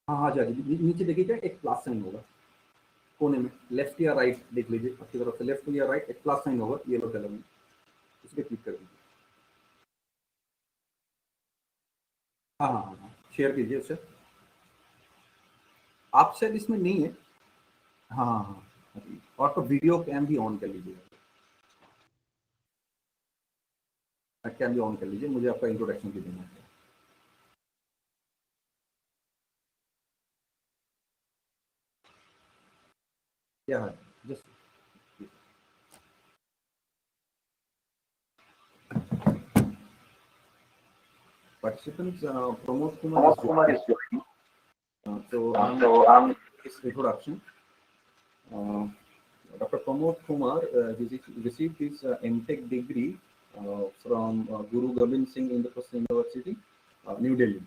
हाँ हाँ जाइए नीचे देखिए क्या एक प्लस साइन होगा कोने में लेफ्ट या राइट देख लीजिए आपकी तरफ से लेफ्ट या राइट एक प्लस साइन होगा येलो कलर में उस पर क्लिक कर दीजिए हाँ हाँ हाँ शेयर कीजिए उसे आप शायद इसमें नहीं है हाँ हाँ हाँ और तो वीडियो कैम भी ऑन कर लीजिए कैम भी ऑन कर लीजिए मुझे आपका इंट्रोडक्शन भी देना है क्या है just participants Pramod Kumar is joining. So I'm his introduction. Dr. Pramod Kumar received his MTech degree from Guru Gobind Singh Indraprastha University, New Delhi.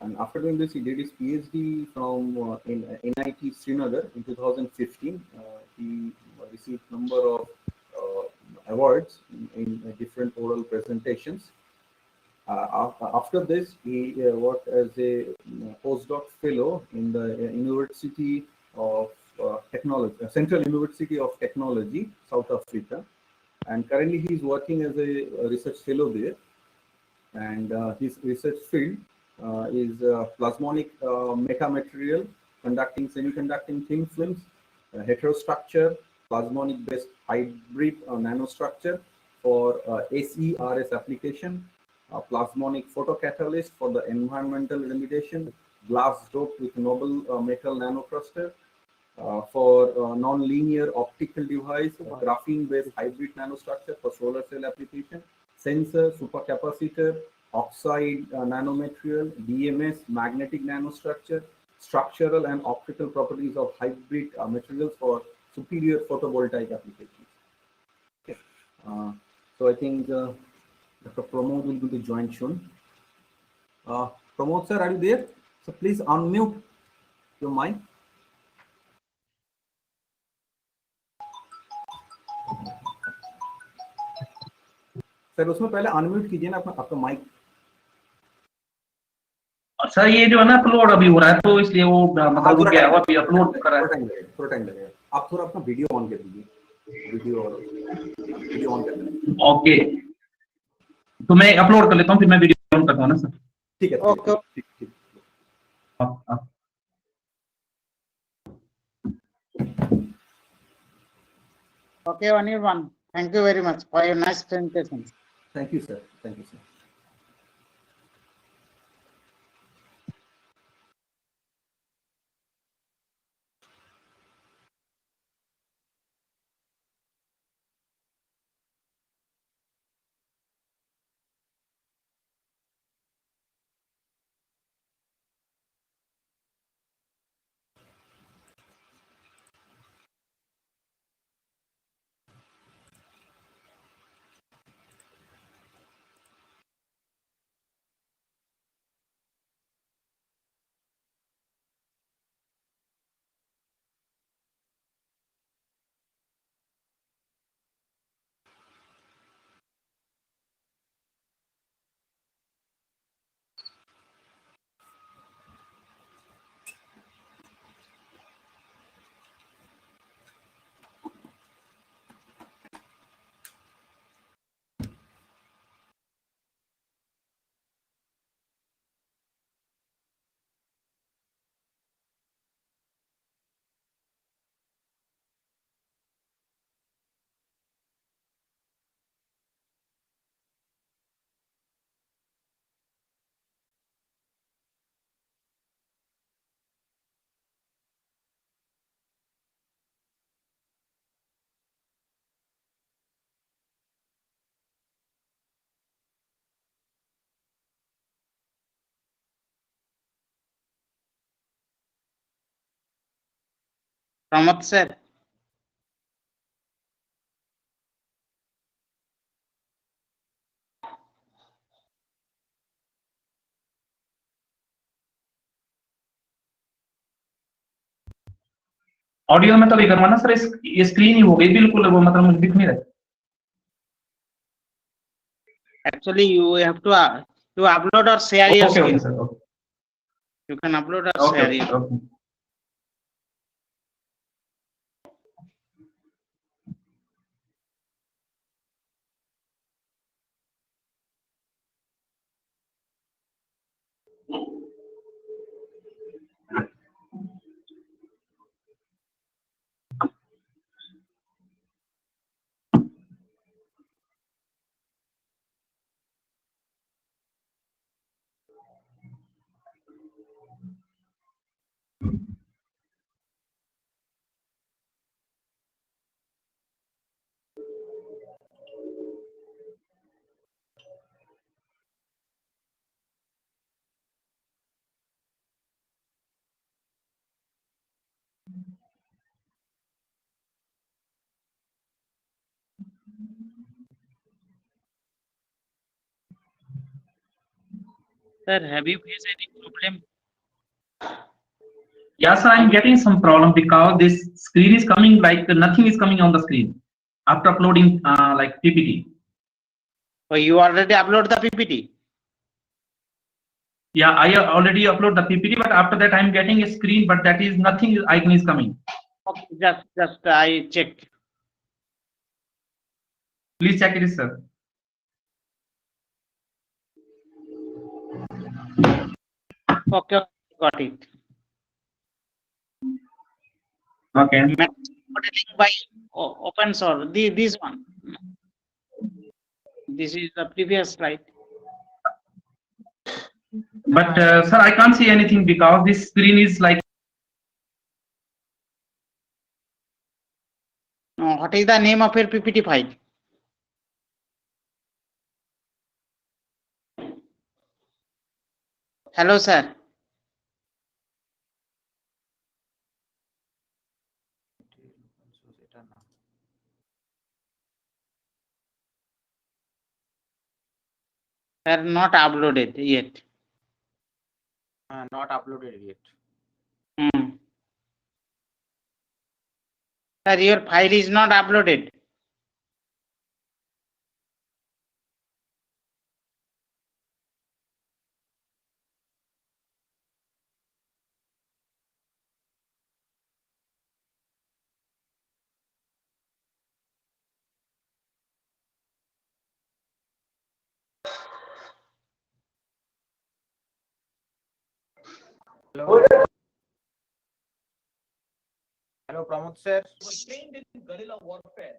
And after doing this, he did his PhD from in NIT Srinagar in 2015. He received number of awards in different oral presentations. After this, he worked as a postdoc fellow in the University of Technology, Central University of Technology, South Africa, and currently he is working as a research fellow there. And his research field is plasmonic metamaterial conducting semiconducting thin films, heterostructure, plasmonic-based hybrid nanostructure for SERS application. Plasmonic photocatalyst for the environmental remediation, glass doped with noble metal nanocluster for non-linear optical device, graphene-based hybrid nanostructure for solar cell application, sensor, supercapacitor, oxide nanomaterial, DMS, magnetic nanostructure, structural and optical properties of hybrid materials for superior photovoltaic applications. Okay. So I think Dr. Pramod will be joined soon. Pramod sir, are you there? So please unmute your mic. Sir उसमें पहले unmute कीजिए ना आपका mic sir ये जो है ना upload अभी हो रहा है तो इसलिए वो मतलब रुक गया अभी अपलोड कर रहा है थोड़ा टाइम लगेगा आप थोड़ा अपना वीडियो ऑन कर दीजिए वीडियो ऑन कर दीजिए ओके तो मैं अपलोड कर लेता हूँ फिर मैं वीडियो ऑन करता हूँ ना सर ठीक है ओके ठीक Okay, Anirban, thank you very much for your nice presentation. Thank you, sir. Thank you, sir. Pramod sir. Audio में तो भी करवाना सर, ये स्क्रीन ही हो गई बिल्कुल, वो मतलब मुझे दिख नहीं रहा। Actually, you have to upload or share your okay okay screen. Sir, okay You can upload or okay share okay your. Okay. Sir, have you faced any problem? Yeah, sir, I'm getting some problem because this screen is coming like nothing is coming on the screen after uploading like PPT. Or you already upload the PPT? Yeah, I already upload the PPT, but after that I'm getting a screen, but that is nothing icon is coming. Okay, just I check. Please check it, sir. Okay, got it. Okay. Modeling by open source. This one. This is the previous slide. But sir, I can't see anything because this screen is like. What is the name of your PPT file? Hello, sir. Sir, not uploaded yet. Not uploaded yet. Sir, your file is not uploaded. Hello. Hello, Pramod sir. Was trained in guerrilla warfare.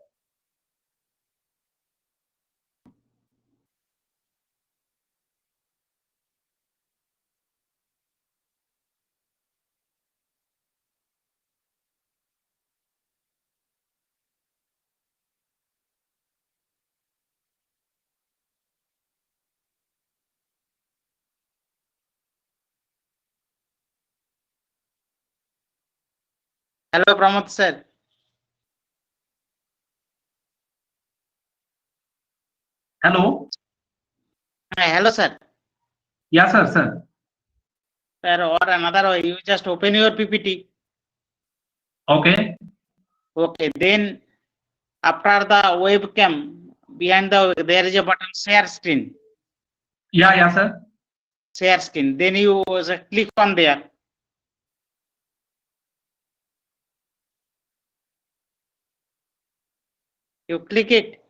Hello, Pramod sir. Hello. Hello, sir. Yeah, sir, sir. Sir, or another way, you just open your PPT. Okay. Okay, then after the webcam, behind there is a button share screen. Yeah, yeah, sir. Share screen. Then you click on there. You click it.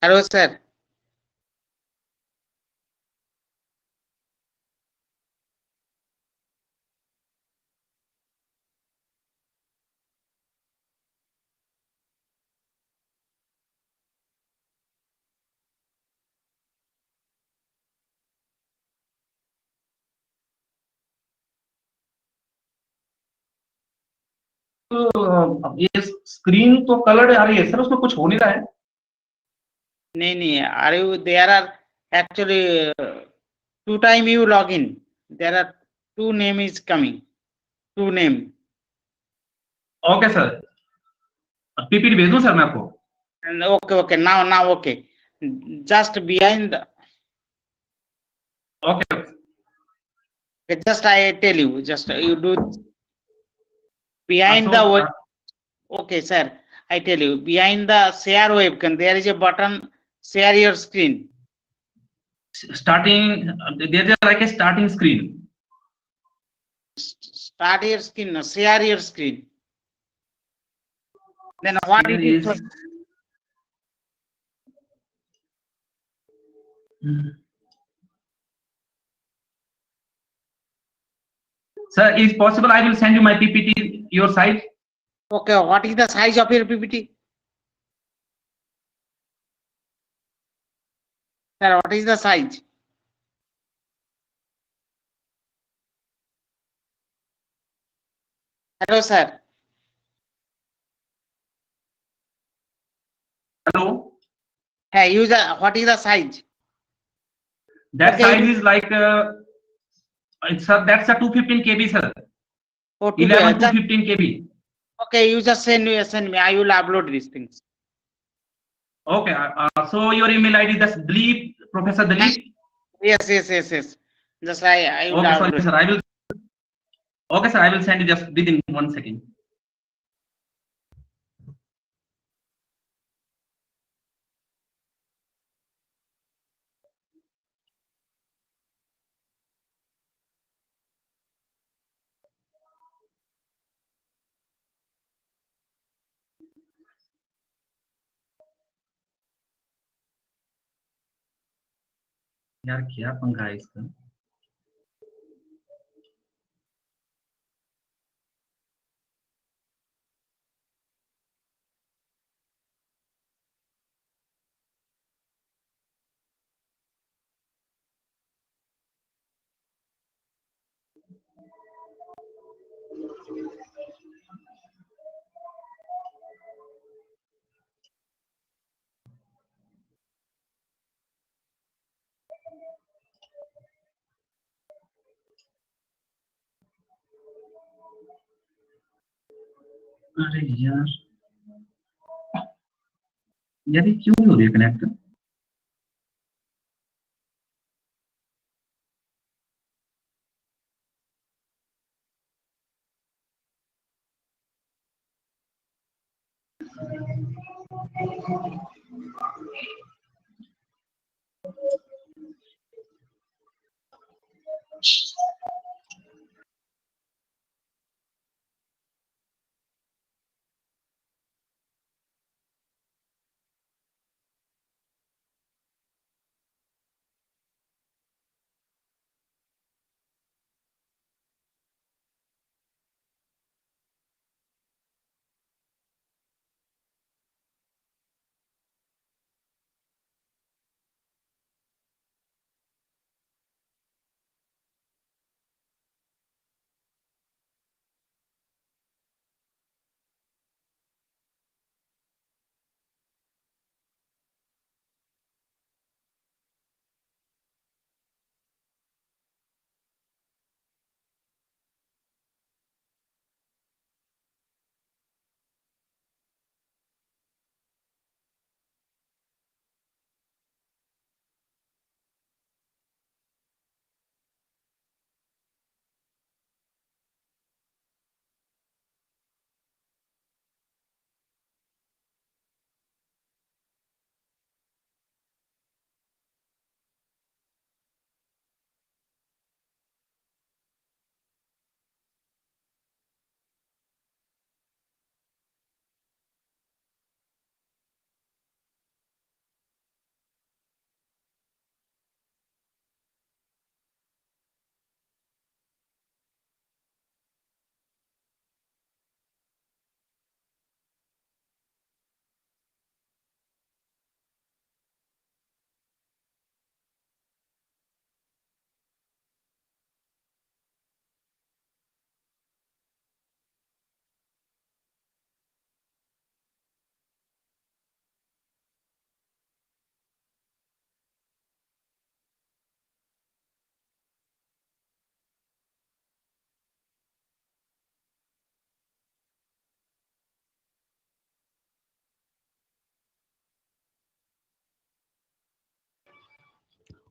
Hello, sir. ये screen तो coloured आ रही है sir, उसमें कुछ हो नहीं रहा है। नहीं, are you, there are actually two time you log in, there are two name is coming, two name. Okay sir, PPT भेज दूं सर मैं आपको? And okay, now okay, just behind the, okay just I tell you, just you do behind the web. Okay sir, I tell you, behind the share webcam there is a button, share your screen. starting there is like a starting screen. Start your screen, no, share your screen. Then what Here it is? is sir, is possible I will send you my PPT your site? Okay, what is the size of your PPT? Sir, what is the size? Hello sir. Hello, Hey user, what is the size? that Okay, size is like it's that's a 215 KB sir, oh, 11 just, 215 KB. okay, you just send me, I will upload these things. Okay, so your email ID is Dileep, Professor Dileep. Yes. Just I will Okay, sorry upload. sir, I will. Okay sir, I will send you just within 1 second. यार क्या पंगा है इसका? अरे यार, यार ये क्यों नहीं हो रही है connect?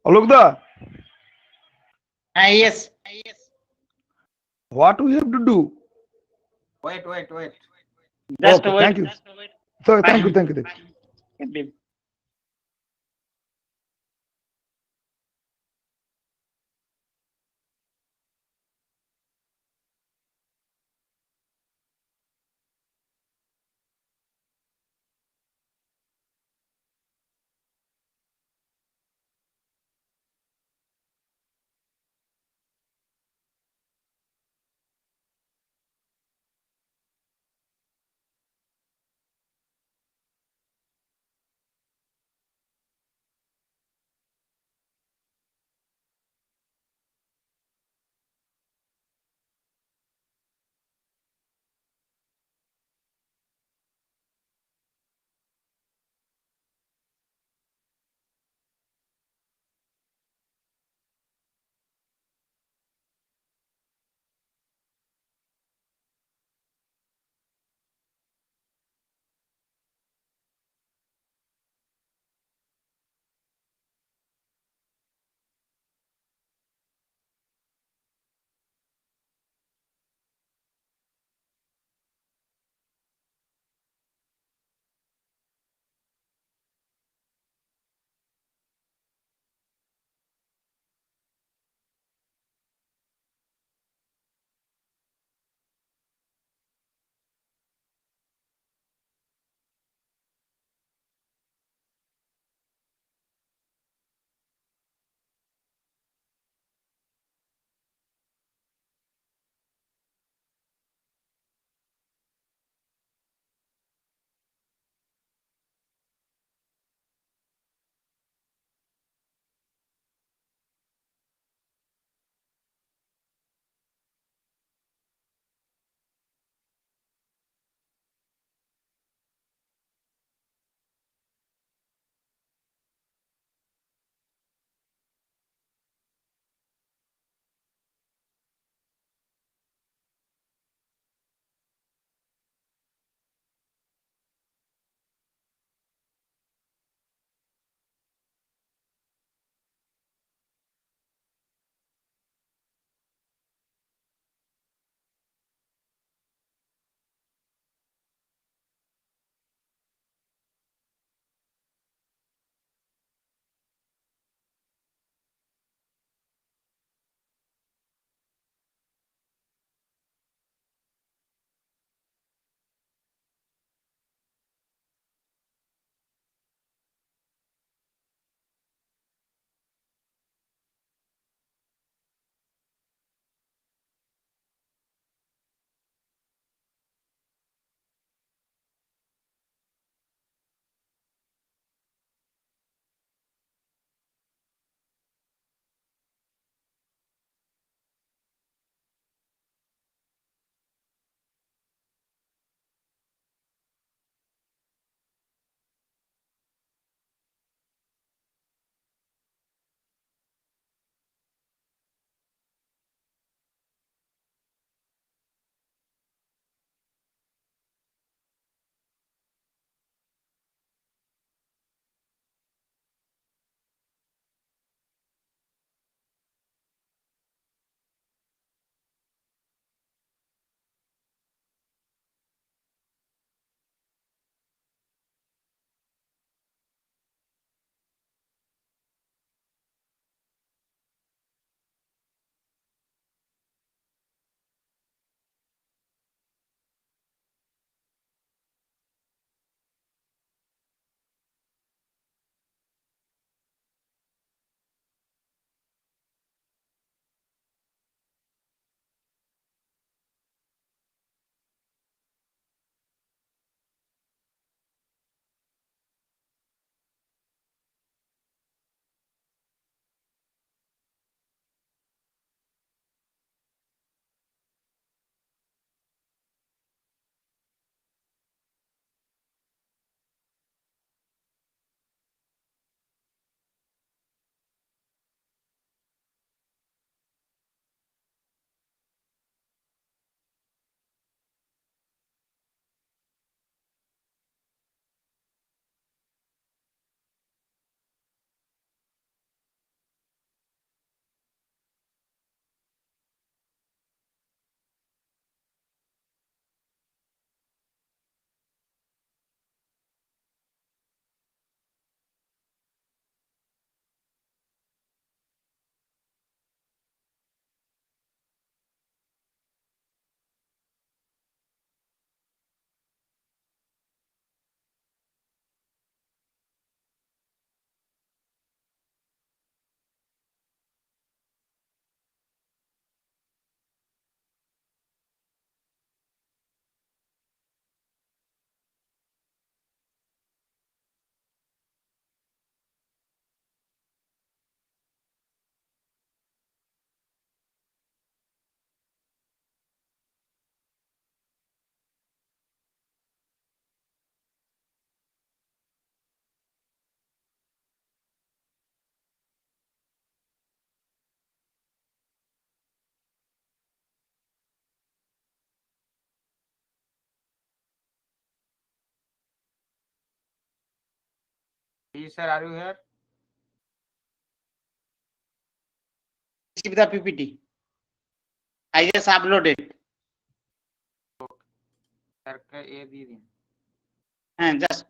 Alokda, Yes. what we have to do? Wait. Just Okay, wait. thank you. So thank you, Bye. thank you. Bye. P sir, are you here? Receive the PPT. I just uploaded. Sir का ये दी दिन. And just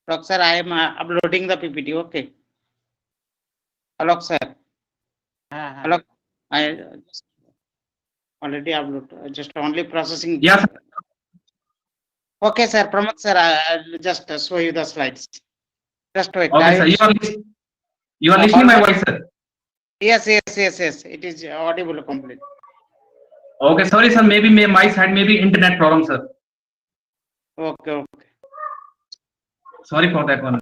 Prof sir, I am uploading the PPT. Okay. Hello sir. हाँ हाँ. Hello. I just already upload. Just only processing. Yes. Okay, sir. Pramod sir, I'll just show you the slides. Just wait. Okay, sir. You are listening my voice, sir. Yes. It is audible complete. Okay, sorry, sir. Maybe my side, maybe internet problem, sir. Okay. Sorry for that one.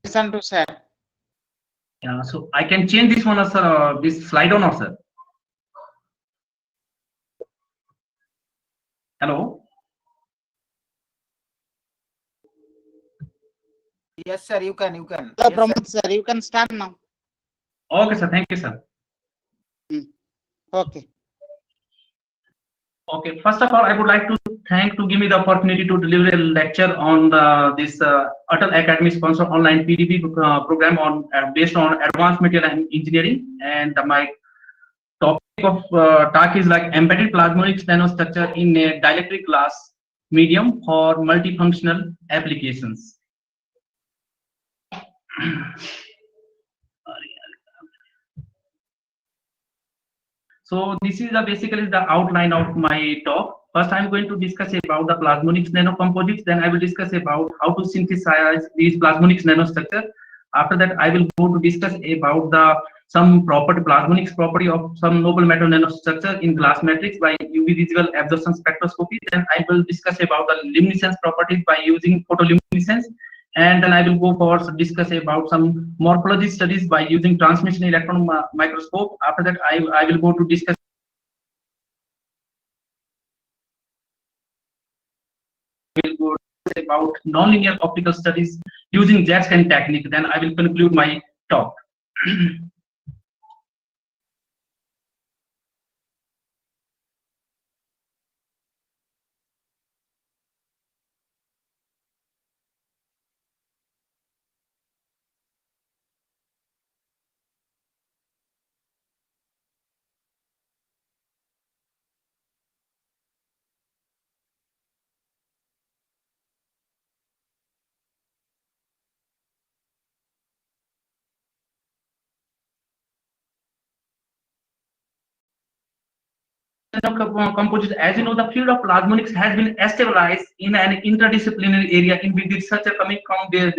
Listen to sir. Yeah, so I can change this one, sir. This slide or not, sir? Hello. Yes sir, you can. Hello, Yes, Pramod sir, you can start now. Okay, sir. Thank you, sir. Okay. Okay. First of all, I would like to give me the opportunity to deliver a lecture on this Atal Academy sponsored online PDP program on based on advanced material and engineering, and my topic of talk is like embedded plasmonic nanostructure in a dielectric glass medium for multifunctional applications. So this is basically the outline of my talk. First, I'm going to discuss about the plasmonics nanocomposites. Then I will discuss about how to synthesize these plasmonics nanostructure. After that, I will go to discuss about some plasmonics property of some noble metal nanostructure in glass matrix by UV visible absorption spectroscopy. Then I will discuss about the luminescence properties by using photoluminescence. And then I will go for discuss about some morphology studies by using transmission electron microscope. After that, I will go to discuss about nonlinear optical studies using jet scan technique. Then I will conclude my talk. Composites, as you know, the field of plasmonics has been stabilized in an interdisciplinary area in which researchers coming from the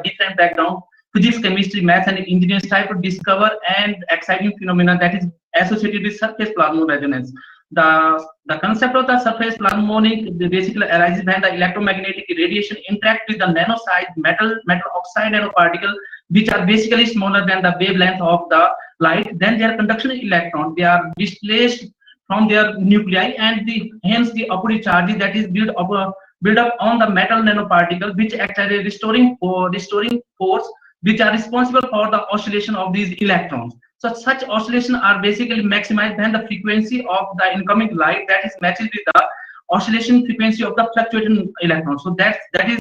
different background, physics, chemistry, math, and engineering try to discover and exciting phenomena that is associated with surface plasmoresonance. The concept of the surface plasmonic basically arises when the electromagnetic radiation interact with the nano-sized metal oxide nanoparticle, which are basically smaller than the wavelength of the light. Then their conduction electron, they are displaced from their nuclei, and hence the upward charges that is built up on the metal nanoparticle, which act as a restoring force, which are responsible for the oscillation of these electrons. So such oscillations are basically maximized when the frequency of the incoming light that is matches with the oscillation frequency of the fluctuating electrons. So that is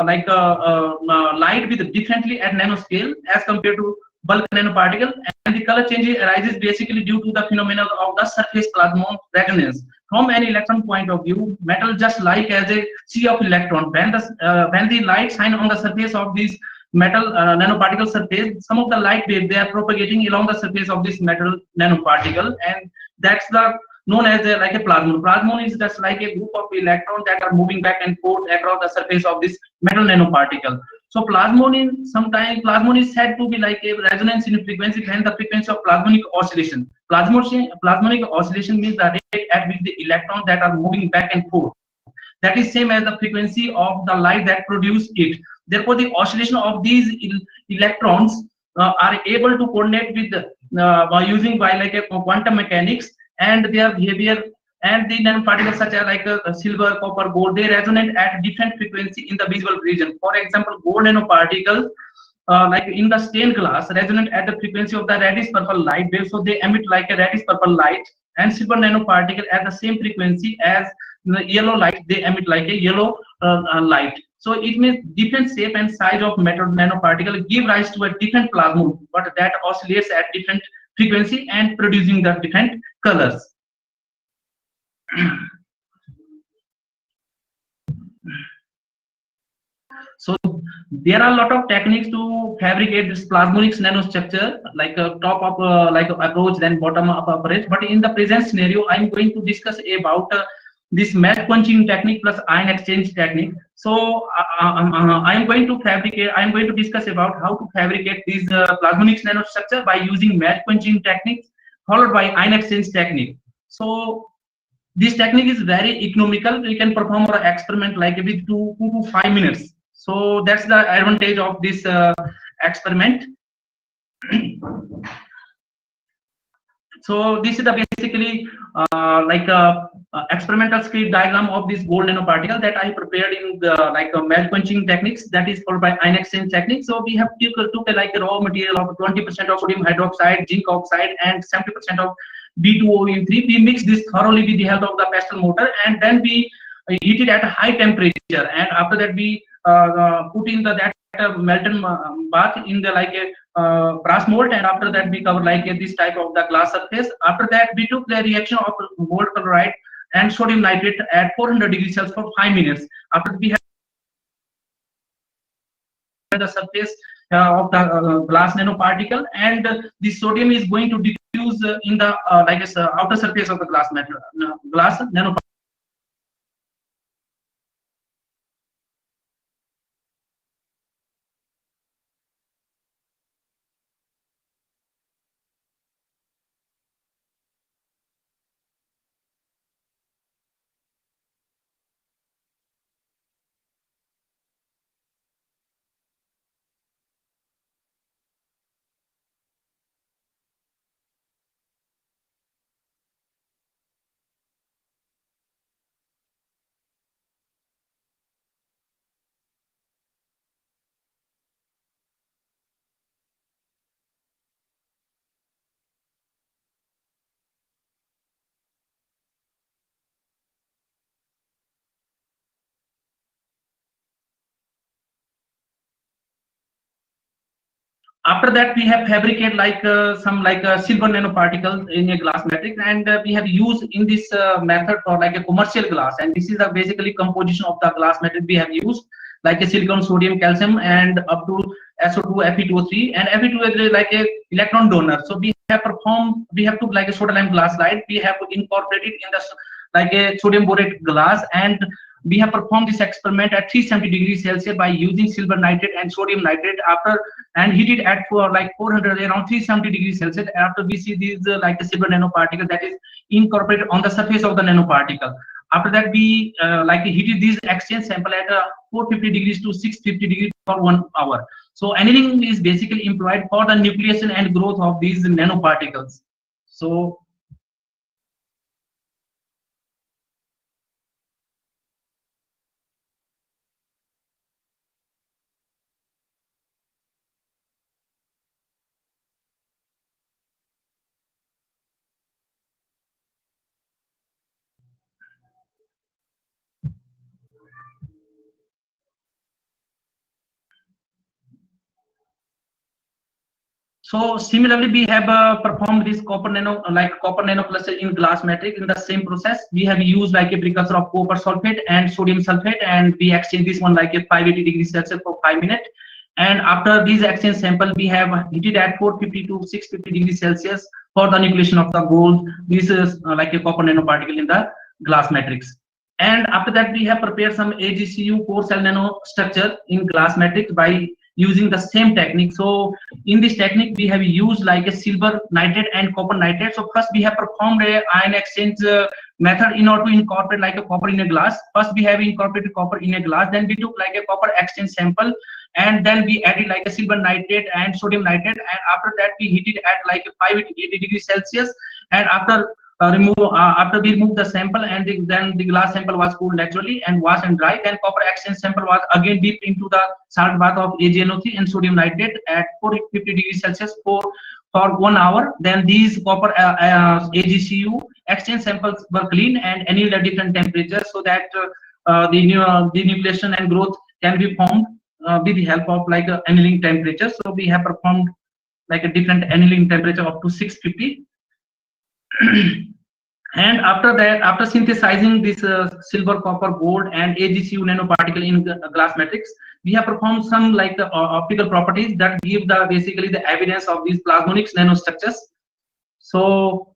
light with differently at nanoscale as compared to bulk nanoparticle, and the color change arises basically due to the phenomenon of the surface plasmon resonance. From an electron point of view, metal just like as a sea of electron. When the light shine on the surface of this metal nanoparticle surface, some of the light wave they are propagating along the surface of this metal nanoparticle, and that's the known as like a plasmon. Plasmon is just like a group of electrons that are moving back and forth across the surface of this metal nanoparticle. So plasmon is said to be like a resonance in frequency when the frequency of plasmonic oscillation. Plasmonic oscillation means the rate at which the electrons that are moving back and forth. That is same as the frequency of the light that produce it. Therefore, the oscillation of these electrons are able to coordinate with by like a quantum mechanics, and their behavior, and the nanoparticles such as like silver, copper, gold, they resonate at different frequency in the visible region. For example, gold nanoparticles like in the stained glass resonate at the frequency of the reddish purple light wave, so they emit like a reddish purple light, and silver nanoparticle at the same frequency as the yellow light, they emit like a yellow light. So it means different shape and size of metal nanoparticle give rise to a different plasmon, but that oscillates at different frequency and producing the different colors. So there are a lot of techniques to fabricate this plasmonic nanostructure, like a top up like approach, then bottom up approach. But in the present scenario, I'm going to discuss about this matte punching technique plus ion exchange technique. So I'm going to discuss about how to fabricate these plasmonic nanostructure by using matte punching technique followed by ion exchange technique. So this technique is very economical. We can perform our experiment like with 2 to 5 minutes. So that's the advantage of this experiment. So this is the basically like a experimental script diagram of this gold nanoparticle that I prepared in the like a melt punching techniques, that is followed by ion exchange technique. So we have took a like a raw material of 20% of sodium hydroxide, zinc oxide, and 70% of B2O3. We mix this thoroughly with the help of the pestle mortar, and then we heat it at a high temperature. And after that, we put in that melted bath in the like a brass mold, and after that we cover like this type of the glass surface. After that, we took the reaction of gold chloride and sodium nitrate at 400 degrees Celsius for 5 minutes. After we have the surface of the glass nanoparticle, and the sodium is going to diffuse in the like outer surface of the glass nanoparticle. After that, we have fabricate like some like silver nanoparticles in a glass matrix, and we have used in this method for like a commercial glass. And this is basically composition of the glass matrix we have used, like a silicon, sodium, calcium, and up to SO2, Fe2O3, and Fe2 is like a electron donor. So we have to like a soda lime glass slide. We have to incorporate it in the like a sodium borate glass, and we have performed this experiment at 370 degrees Celsius by using silver nitrate and sodium nitrate after, and heat it at for like 400 around 370 degrees Celsius. After we see these like a silver nanoparticle that is incorporated on the surface of the nanoparticle. After that, we like heated these exchange sample at 450 degrees to 650 degrees for 1 hour. So annealing is basically employed for the nucleation and growth of these nanoparticles. So So similarly, we have performed this copper nanocluster in glass matrix. In the same process, we have used like a precursor of copper sulfate and sodium sulfate, and we exchange this one like a 580 degrees Celsius for 5 minutes. And after these exchange sample, we have heated at 450 to 650 degrees Celsius for the nucleation of the gold. This is like a copper nanoparticle in the glass matrix. And after that, we have prepared some AGCU core cell nanostructure in glass matrix by using the same technique. So in this technique, we have used like a silver nitrate and copper nitrate. So first we have performed a ion exchange method in order to incorporate like a copper in a glass. First we have incorporated copper in a glass, then we took like a copper exchange sample, and then we added like a silver nitrate and sodium nitrate, and after that we heated at like 580 degrees Celsius, and after after we remove the sample, and then the glass sample was cooled naturally and washed and dried. Then copper exchange sample was again dipped into the salt bath of AgNO3 and sodium nitrate at 450 degrees Celsius for 1 hour. Then these copper AgCU exchange samples were cleaned and annealed at different temperatures so that the nucleation and growth can be formed with the help of like annealing temperature. So we have performed like a different annealing temperature up to 650. And after that, after synthesizing this silver, copper, gold, and AGCU nanoparticle in glass matrix, we have performed some like the optical properties that give the basically the evidence of these plasmonics nanostructures. So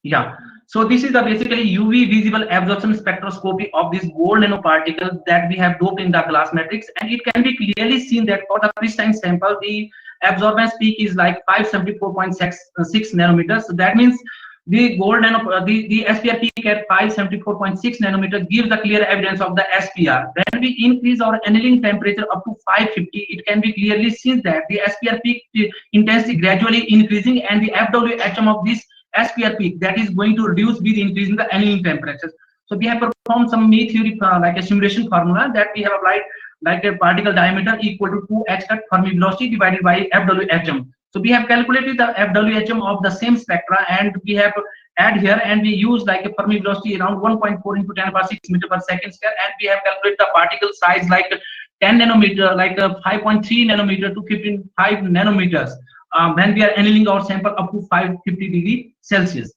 yeah, so this is the basically UV visible absorption spectroscopy of this gold nanoparticles that we have doped in the glass matrix, and it can be clearly seen that for the crystalline sample, the absorbance peak is like 574.6 nanometers. So that means the gold the SPR peak at 574.6 nanometers gives the clear evidence of the SPR. When we increase our annealing temperature up to 550, it can be clearly seen that the SPR peak intensity gradually increasing, and the FWHM of this SPR peak that is going to reduce with increasing the annealing temperatures. So we have performed some May theory like a simulation formula that we have applied like a particle diameter equal to 2h cut Fermi velocity divided by FWHM. So we have calculated the FWHM of the same spectra, and we have add here, and we use like a Fermi velocity around 1.4 into 10 power 6 meter per second square, and we have calculated the particle size like 10 nanometer, like 5.3 nanometer to 15.5 nanometers when we are annealing our sample up to 550 degrees Celsius.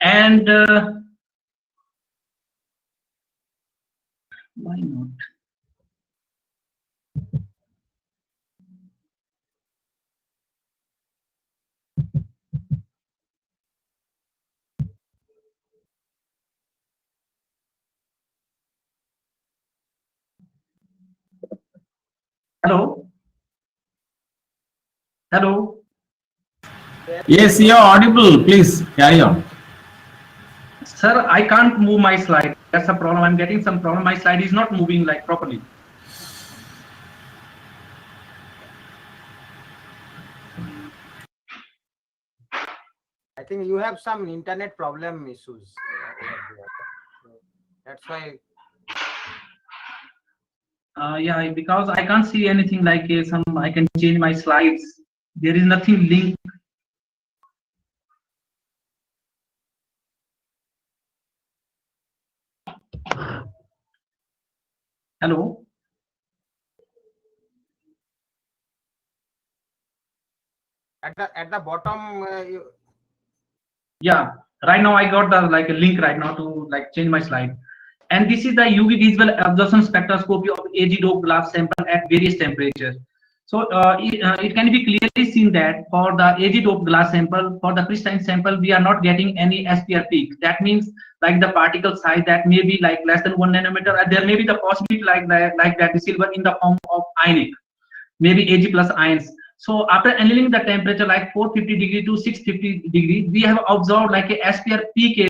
And why not? Hello? Hello? Yes, you are audible. Please carry on. Sir, I can't move my slide. That's a problem. I'm getting some problem. My slide is not moving like properly. I think you have some internet problem issues. That's why. Yeah, because I can't see anything like I can change my slides. There is nothing linked. Hello? At the bottom, Yeah, right now I got the like a link right now to like change my slide. And this is the UV visible absorption spectroscopy of AG-doped glass sample at various temperatures. So it can be clearly seen that for the AG-doped glass sample, for the crystalline sample, we are not getting any SPR peak. That means like the particle size that may be like less than 1 nanometer. There may be the possibility like that the silver in the form of ionic, maybe Ag plus ions. So after annealing the temperature like 450 degree to 650 degree, we have observed like a SPR peak.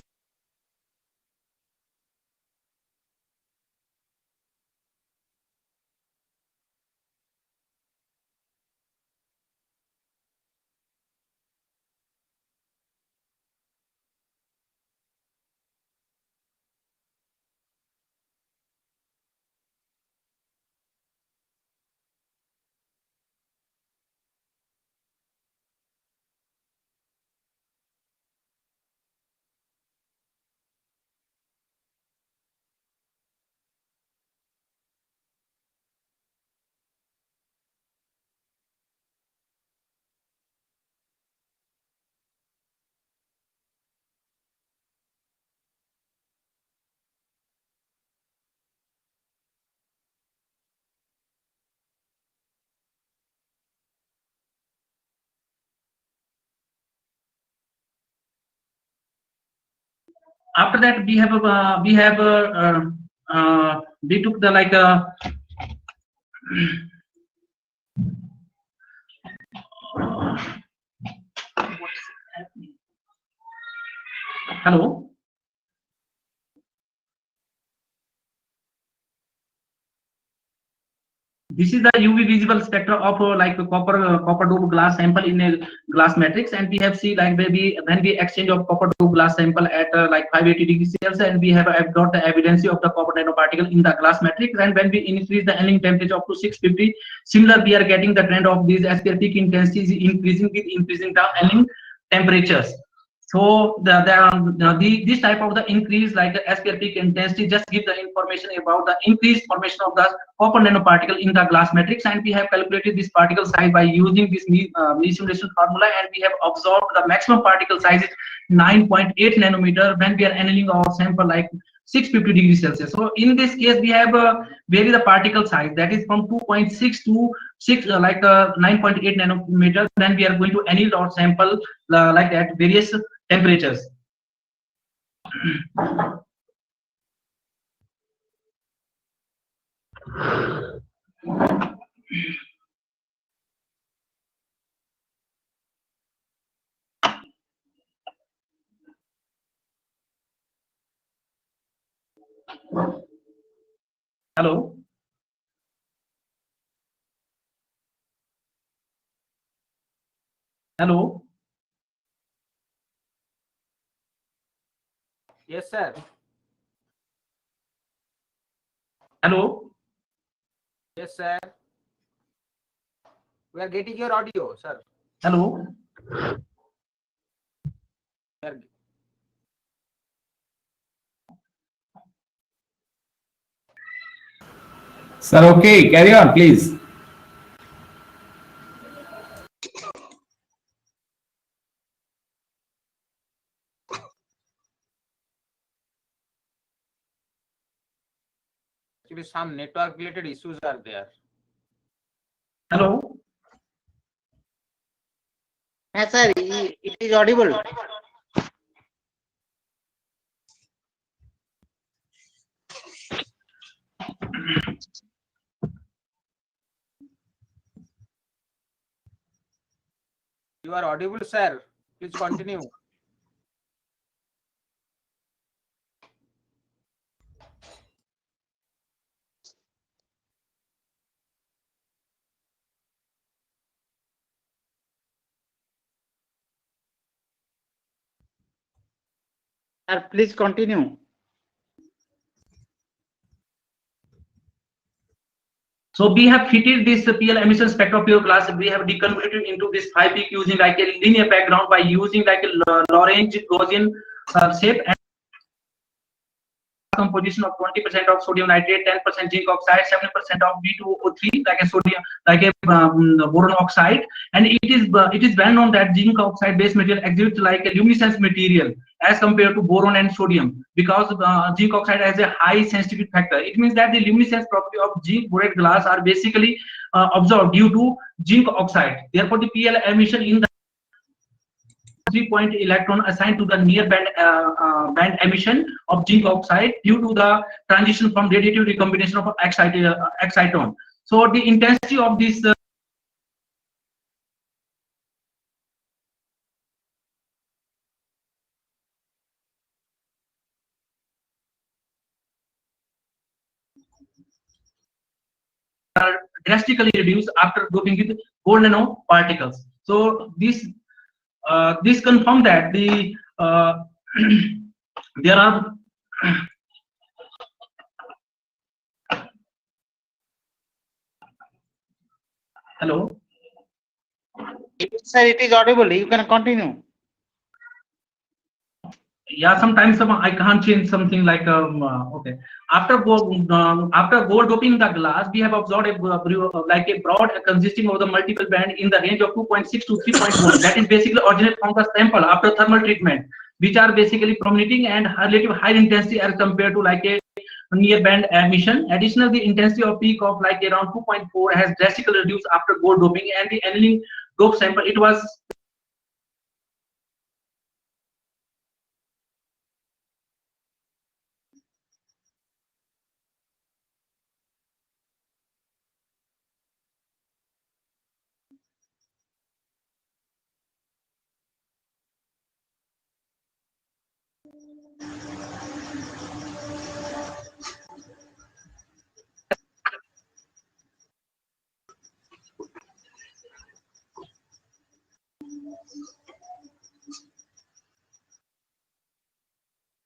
After that, we took the like what's happening? Hello. This is the UV visible spectra of like a copper doped glass sample in a glass matrix, and we have seen like maybe when we exchange of copper doped glass sample at like 580 degrees Celsius, and we have got the evidence of the copper nanoparticle in the glass matrix. And when we increase the annealing temperature up to 650, similar we are getting the trend of these SPR peak intensity is increasing with increasing the annealing temperatures. So this type of the increase like the SPR peak intensity just give the information about the increased formation of the copper nanoparticle in the glass matrix, and we have calculated this particle size by using this Lee simulation formula, and we have observed the maximum particle size is 9.8 nanometer when we are annealing our sample like 650 degrees Celsius. So in this case, we have vary the particle size that is from 2.6 to 9.8 nanometer. Then we are going to anneal our sample like at various temperatures. Hello. Hello. Yes, sir. Hello. Yes, sir. We are getting your audio, sir. Hello. Sir, okay, carry on, please. Actually, some network related issues are there. Hello. Yes, sir, it is audible. You are audible, sir. Please continue. Sir, please continue. So we have fitted this PL emission spectrum of pure glass. We have deconverted into this 5 peak using like a linear background by using like a Lorentz Gaussian shape and composition of 20% of sodium nitrate, 10% zinc oxide, 7% of B2O3 like a sodium, like a boron oxide. And it is well known that zinc oxide based material exhibits like a luminescence material as compared to boron and sodium, because zinc oxide has a high sensitivity factor. It means that the luminescence property of zinc borate glass are basically observed due to zinc oxide. Therefore, the PL emission in the 3-point electron assigned to the near band emission of zinc oxide due to the transition from radiative recombination of exciton. So the intensity of this are drastically reduced after doping with gold nanoparticles. So this confirms that the there are hello. Sir, it is audible. You can continue. Yeah, sometimes I can't change something like okay. After gold doping the glass, we have observed like a broad consisting of the multiple band in the range of 2.6 to 3.1. That is basically originate from the sample after thermal treatment, which are basically prominating and relative high intensity as compared to like a near band emission. Additionally, the intensity of peak of like around 2.4 has drastically reduced after gold doping, and the annealing dope sample it was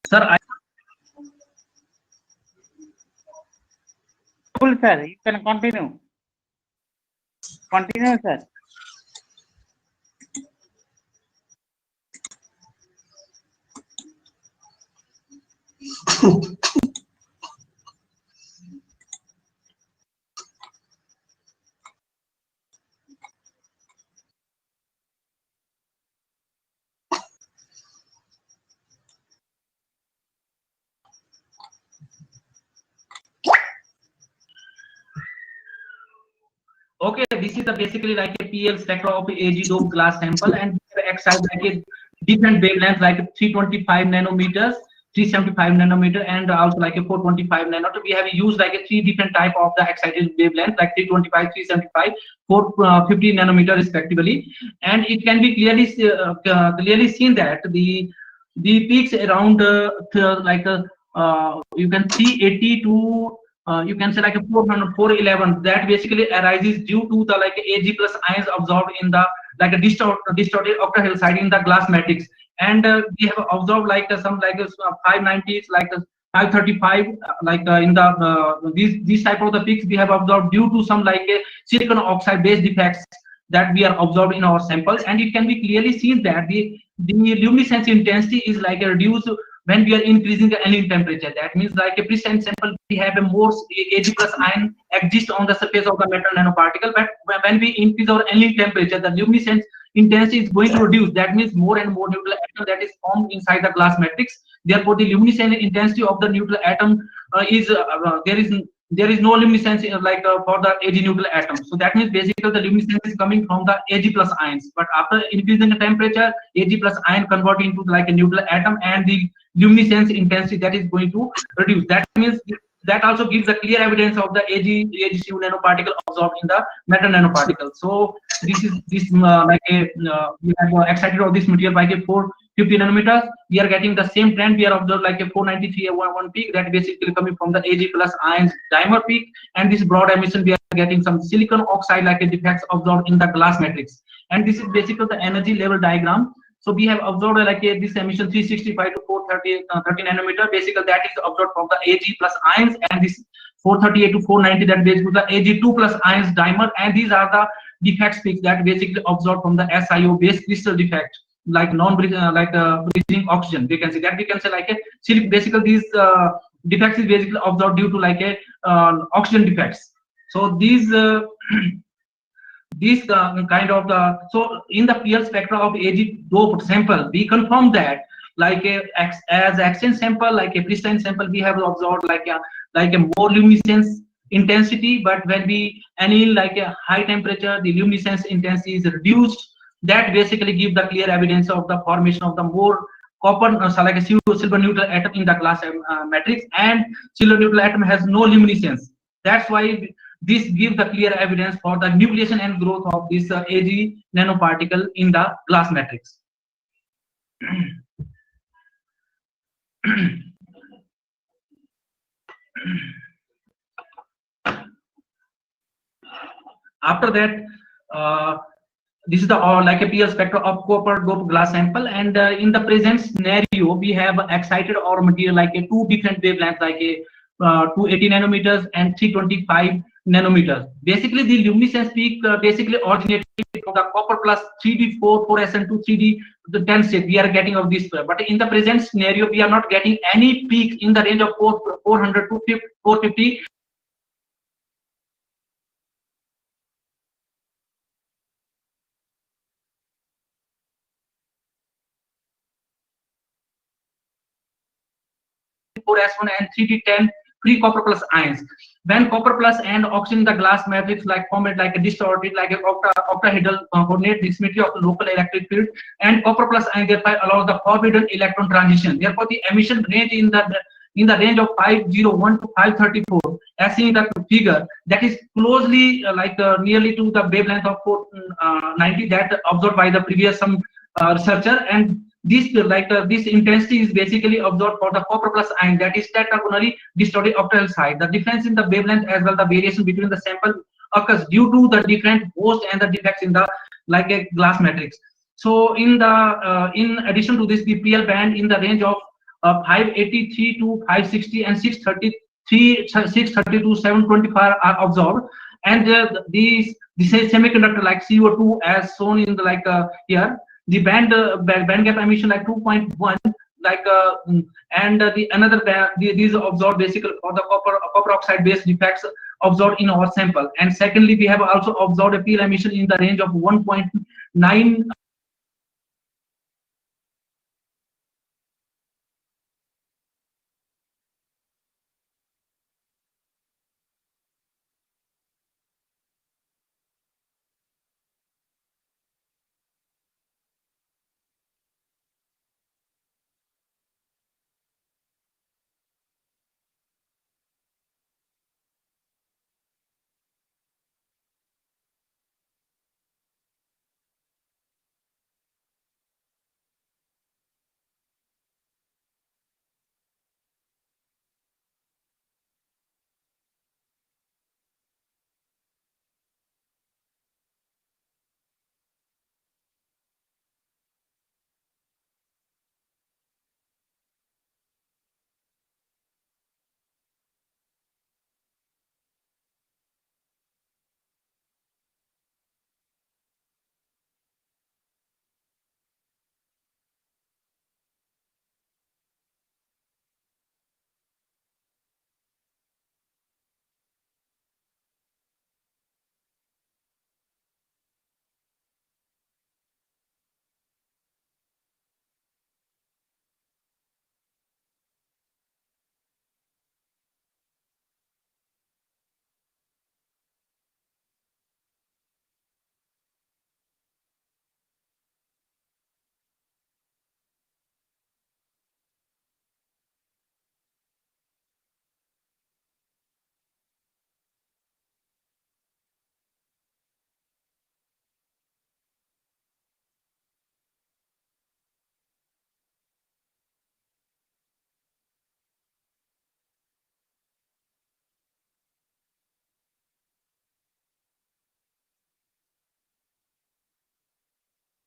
sir. Cool, sir. You can continue. Continue, sir. Okay, this is the basically like a PL spectra of AG dome glass sample, and X size like a different wavelengths like 325 nanometers, 375 nanometer, and also like a 425 nanometer. We have used like a three different type of the excited wavelength like 325, 375, 450 nanometer respectively, and it can be clearly seen that the peaks around you can see 80 to you can say like a 400 411 that basically arises due to the like Ag plus ions absorbed in the like a distorted octahedral side in the glass matrix, and we have observed like some like 590s like 535 in the these type of the peaks we have observed due to some like a silicon oxide based defects that we are observed in our samples, and it can be clearly seen that the luminescence intensity is like a reduced when we are increasing the annealing temperature. That means like a pristine sample we have a more Ag plus ion exist on the surface of the metal nanoparticle, but when we increase our annealing temperature the luminescence intensity is going to reduce. That means more and more neutral atom that is formed inside the glass matrix. Therefore the luminescence intensity of the neutral atom there is no luminescence for the Ag neutral atom. So that means basically the luminescence is coming from the Ag plus ions, but after increasing the temperature Ag plus ion convert into like a neutral atom, and the luminescence intensity that is going to reduce. That means that also gives a clear evidence of the AgCu nanoparticle absorbed in the metal nanoparticle. So this we have excited of this material by a 450 nanometers. We are getting the same trend. We are observed like a 493 one peak that basically coming from the Ag plus ions dimer peak, and this broad emission we are getting some silicon oxide like a defects absorbed in the glass matrix. And this is basically the energy level diagram. So we have observed like this emission 365 to 430 30 nanometer. Basically that is observed from the Ag plus ions, and this 438 to 490 that basically the Ag2 plus ions dimer, and these are the defects peaks that basically observed from the SiO base crystal defect like breathing oxygen. We can see that like a basically these defects is basically observed due to like a oxygen defects. So these these kind of the so in the PL spectra of Ag doped sample we confirm that like as exchange sample like a pristine sample we have observed like a more luminescence intensity, but when we anneal like a high temperature the luminescence intensity is reduced. That basically give the clear evidence of the formation of the more copper like a silver neutral atom in the glass matrix, and silver neutral atom has no luminescence. That's why this gives the clear evidence for the nucleation and growth of this Ag nanoparticle in the glass matrix. After that, this is the like a PL spectra of copper doped glass sample, and in the present scenario, we have excited our material like a two different wavelengths, like a 280 nanometers and 325 nanometers. Basically, the luminescence peak basically originated from the copper plus 3D4, 4SN2, 3D the 10 state we are getting of this. But in the present scenario, we are not getting any peak in the range of 400 to 450. Four S1 and 3D10 free copper plus ions. When copper plus and oxygen in the glass matrix like formed like a distorted like a octahedral coordinate symmetry of the local electric field, and copper plus ion thereby allows the forbidden electron transition. Therefore, the emission range in the range of 501 to 534, as seen in the figure, that is closely nearly to the wavelength of 490 that observed by the previous some researcher, and this intensity is basically observed for the copper plus ion, that is tetragonally distorted octahedral side. The difference in the wavelength as well the variation between the sample occurs due to the different host and the defects in the like a glass matrix. So in addition to this, the PL band in the range of 583 to 560 and 630 to 725 are observed, and these semiconductor like CO2 as shown in the here, the band gap emission like 2.1 and the another these observed basically for the copper oxide based defects observed in our sample. And secondly, we have also observed a PL emission in the range of 1.9.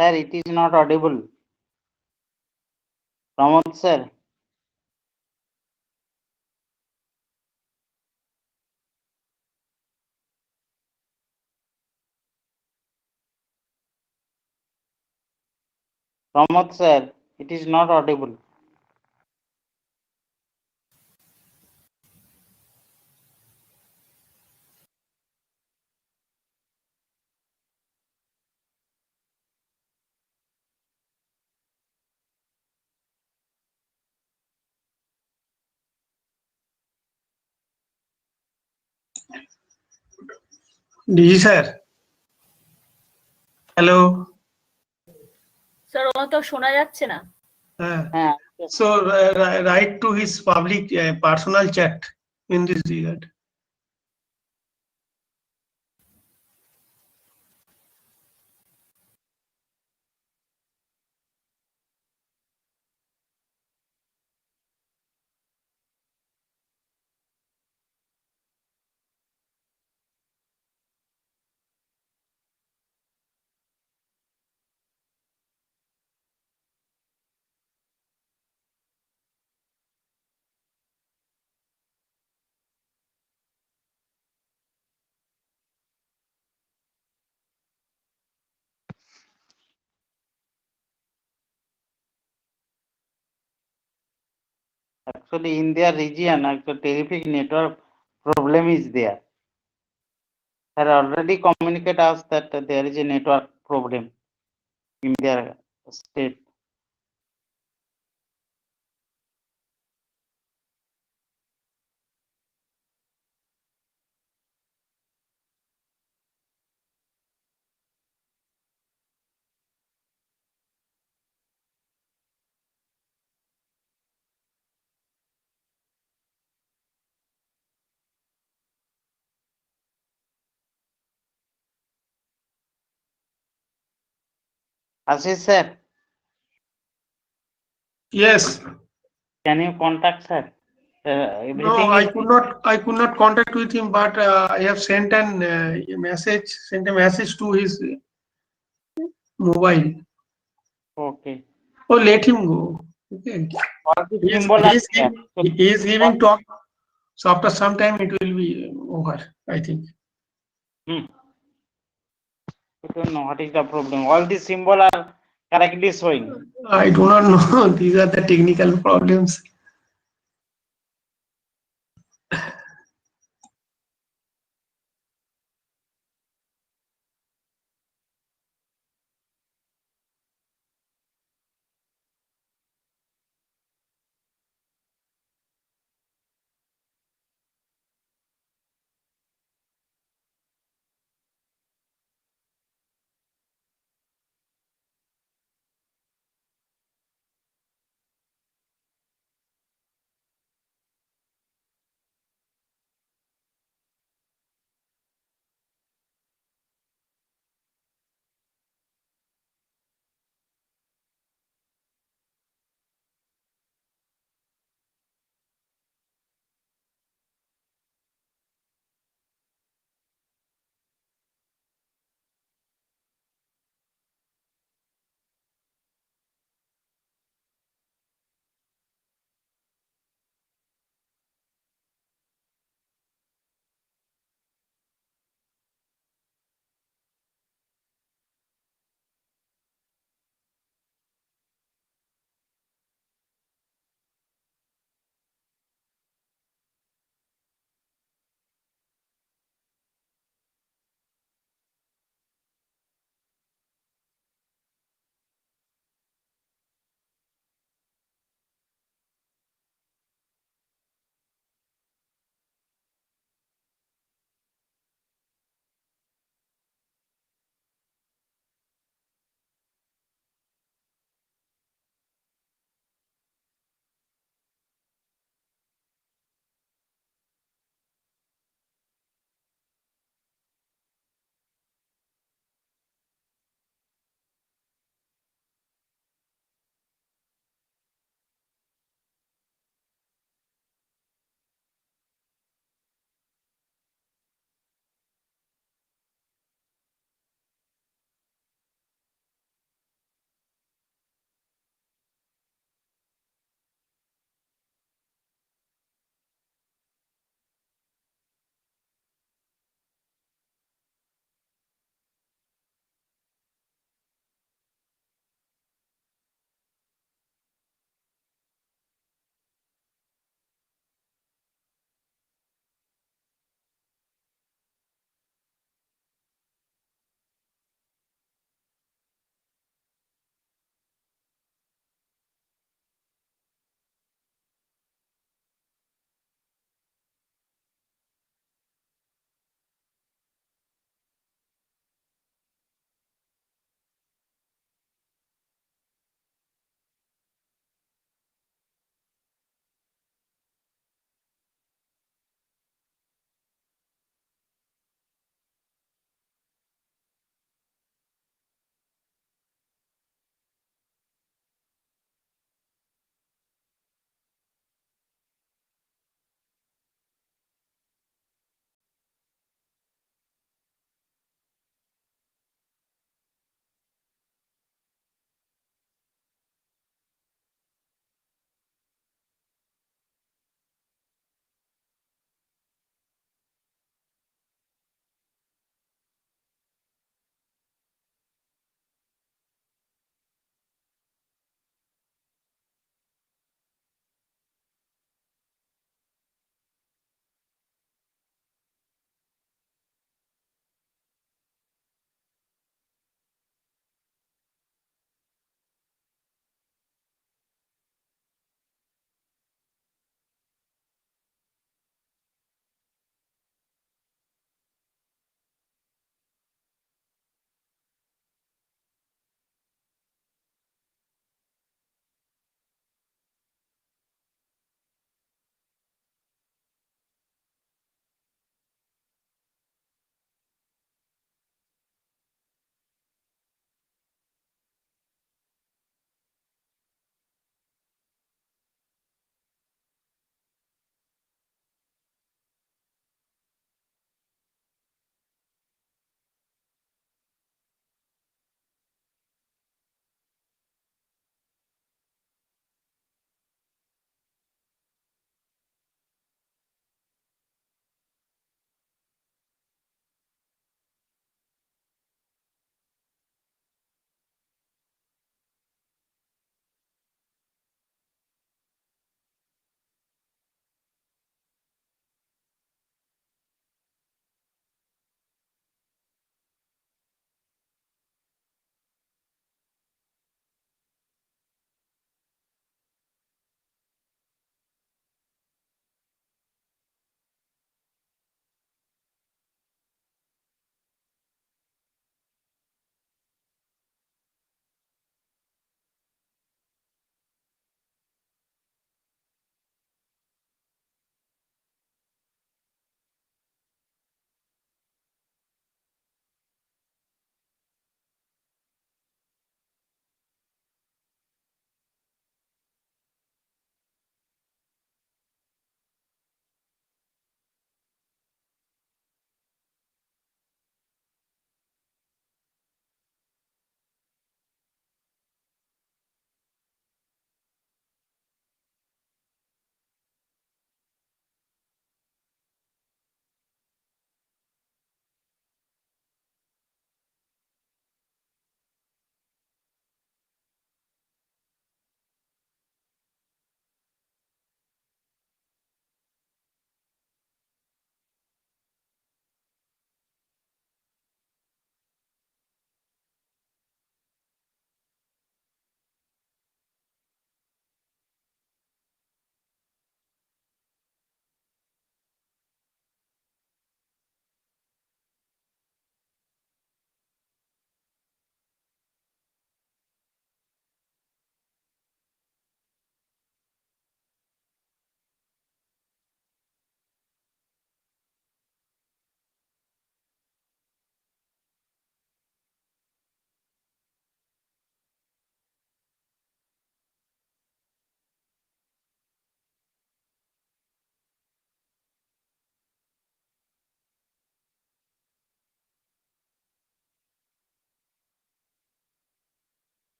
Sir, it is not audible. Pramod sir. Pramod sir, it is not audible. DG sir. Hello. Sir ও তো শোনা যাচ্ছে না। So write to his public personal chat in this regard. actually in their region, actually terrific network problem is there. They already communicate us that there is a network problem in their state. Ashish sir, Yes. can you contact sir? No, Everything is I could not contact with him, but I have sent sent a message to his mobile. okay. Oh, let him go. Okay. All the symbol are there. So He is giving talk. So after some time it will be over, I think. I don't know what is the problem. All the symbol are correctly showing. I do not know. These are the technical problems.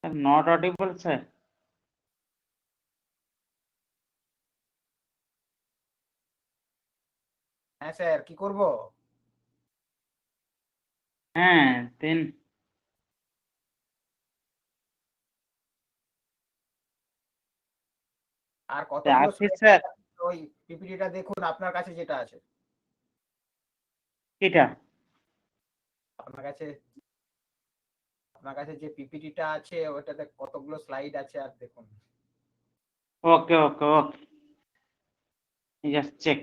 Not audible, sir. হ্যাঁ sir কি করবো? Then আর কতগুলো Ashis sir ওই পিপিটিটা দেখুন আপনার কাছে যেটা আছে। এটা আপনার কাছে যে পিপিটিটা আছে ওটাতে কতগুলো স্লাইড আছে আর দেখুন। okay. Just check.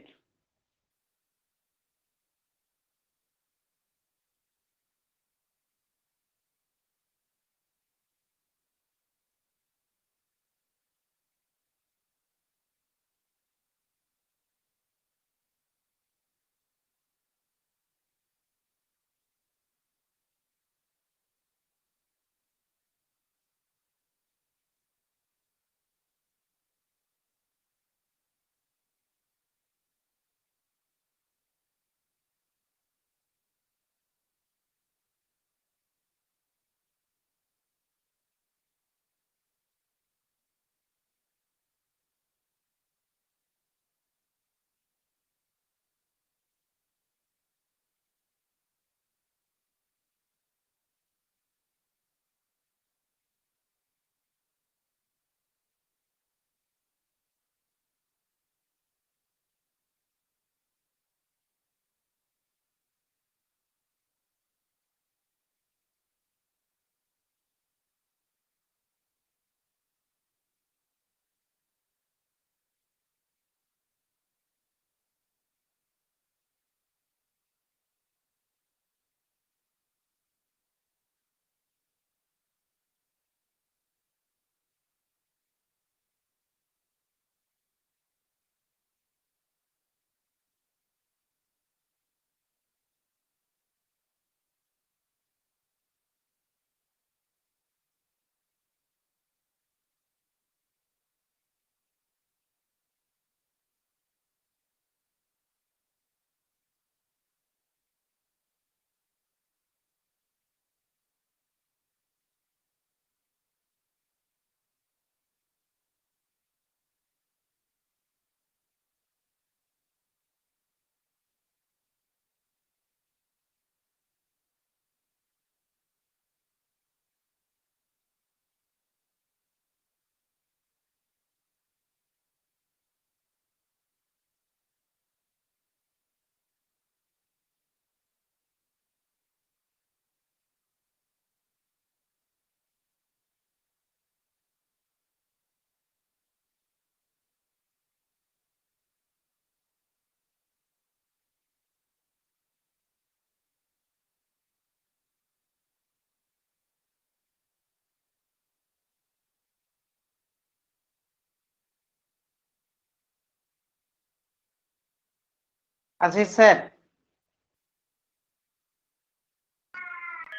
Ashish sir.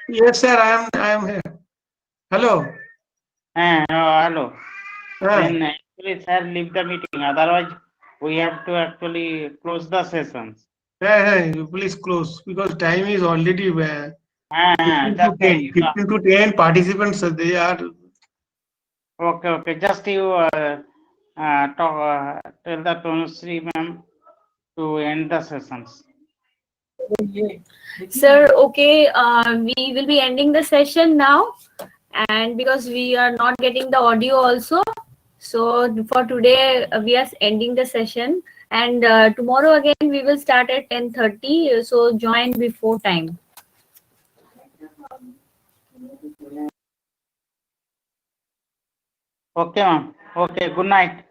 Yes, sir. I am here. Hello. Hello. Ah. Then actually, sir, leave the meeting. Otherwise, we have to actually close the sessions. You please close because time is already 15 to That's 10. 15 to 10 participants. They are. Okay. Just you tell the Tanushree ma'am to end the sessions. Sir, okay, we will be ending the session now, and because we are not getting the audio also, so for today we are ending the session, and tomorrow again we will start at 10:30, so join before time. Okay, ma'am. Okay, good night.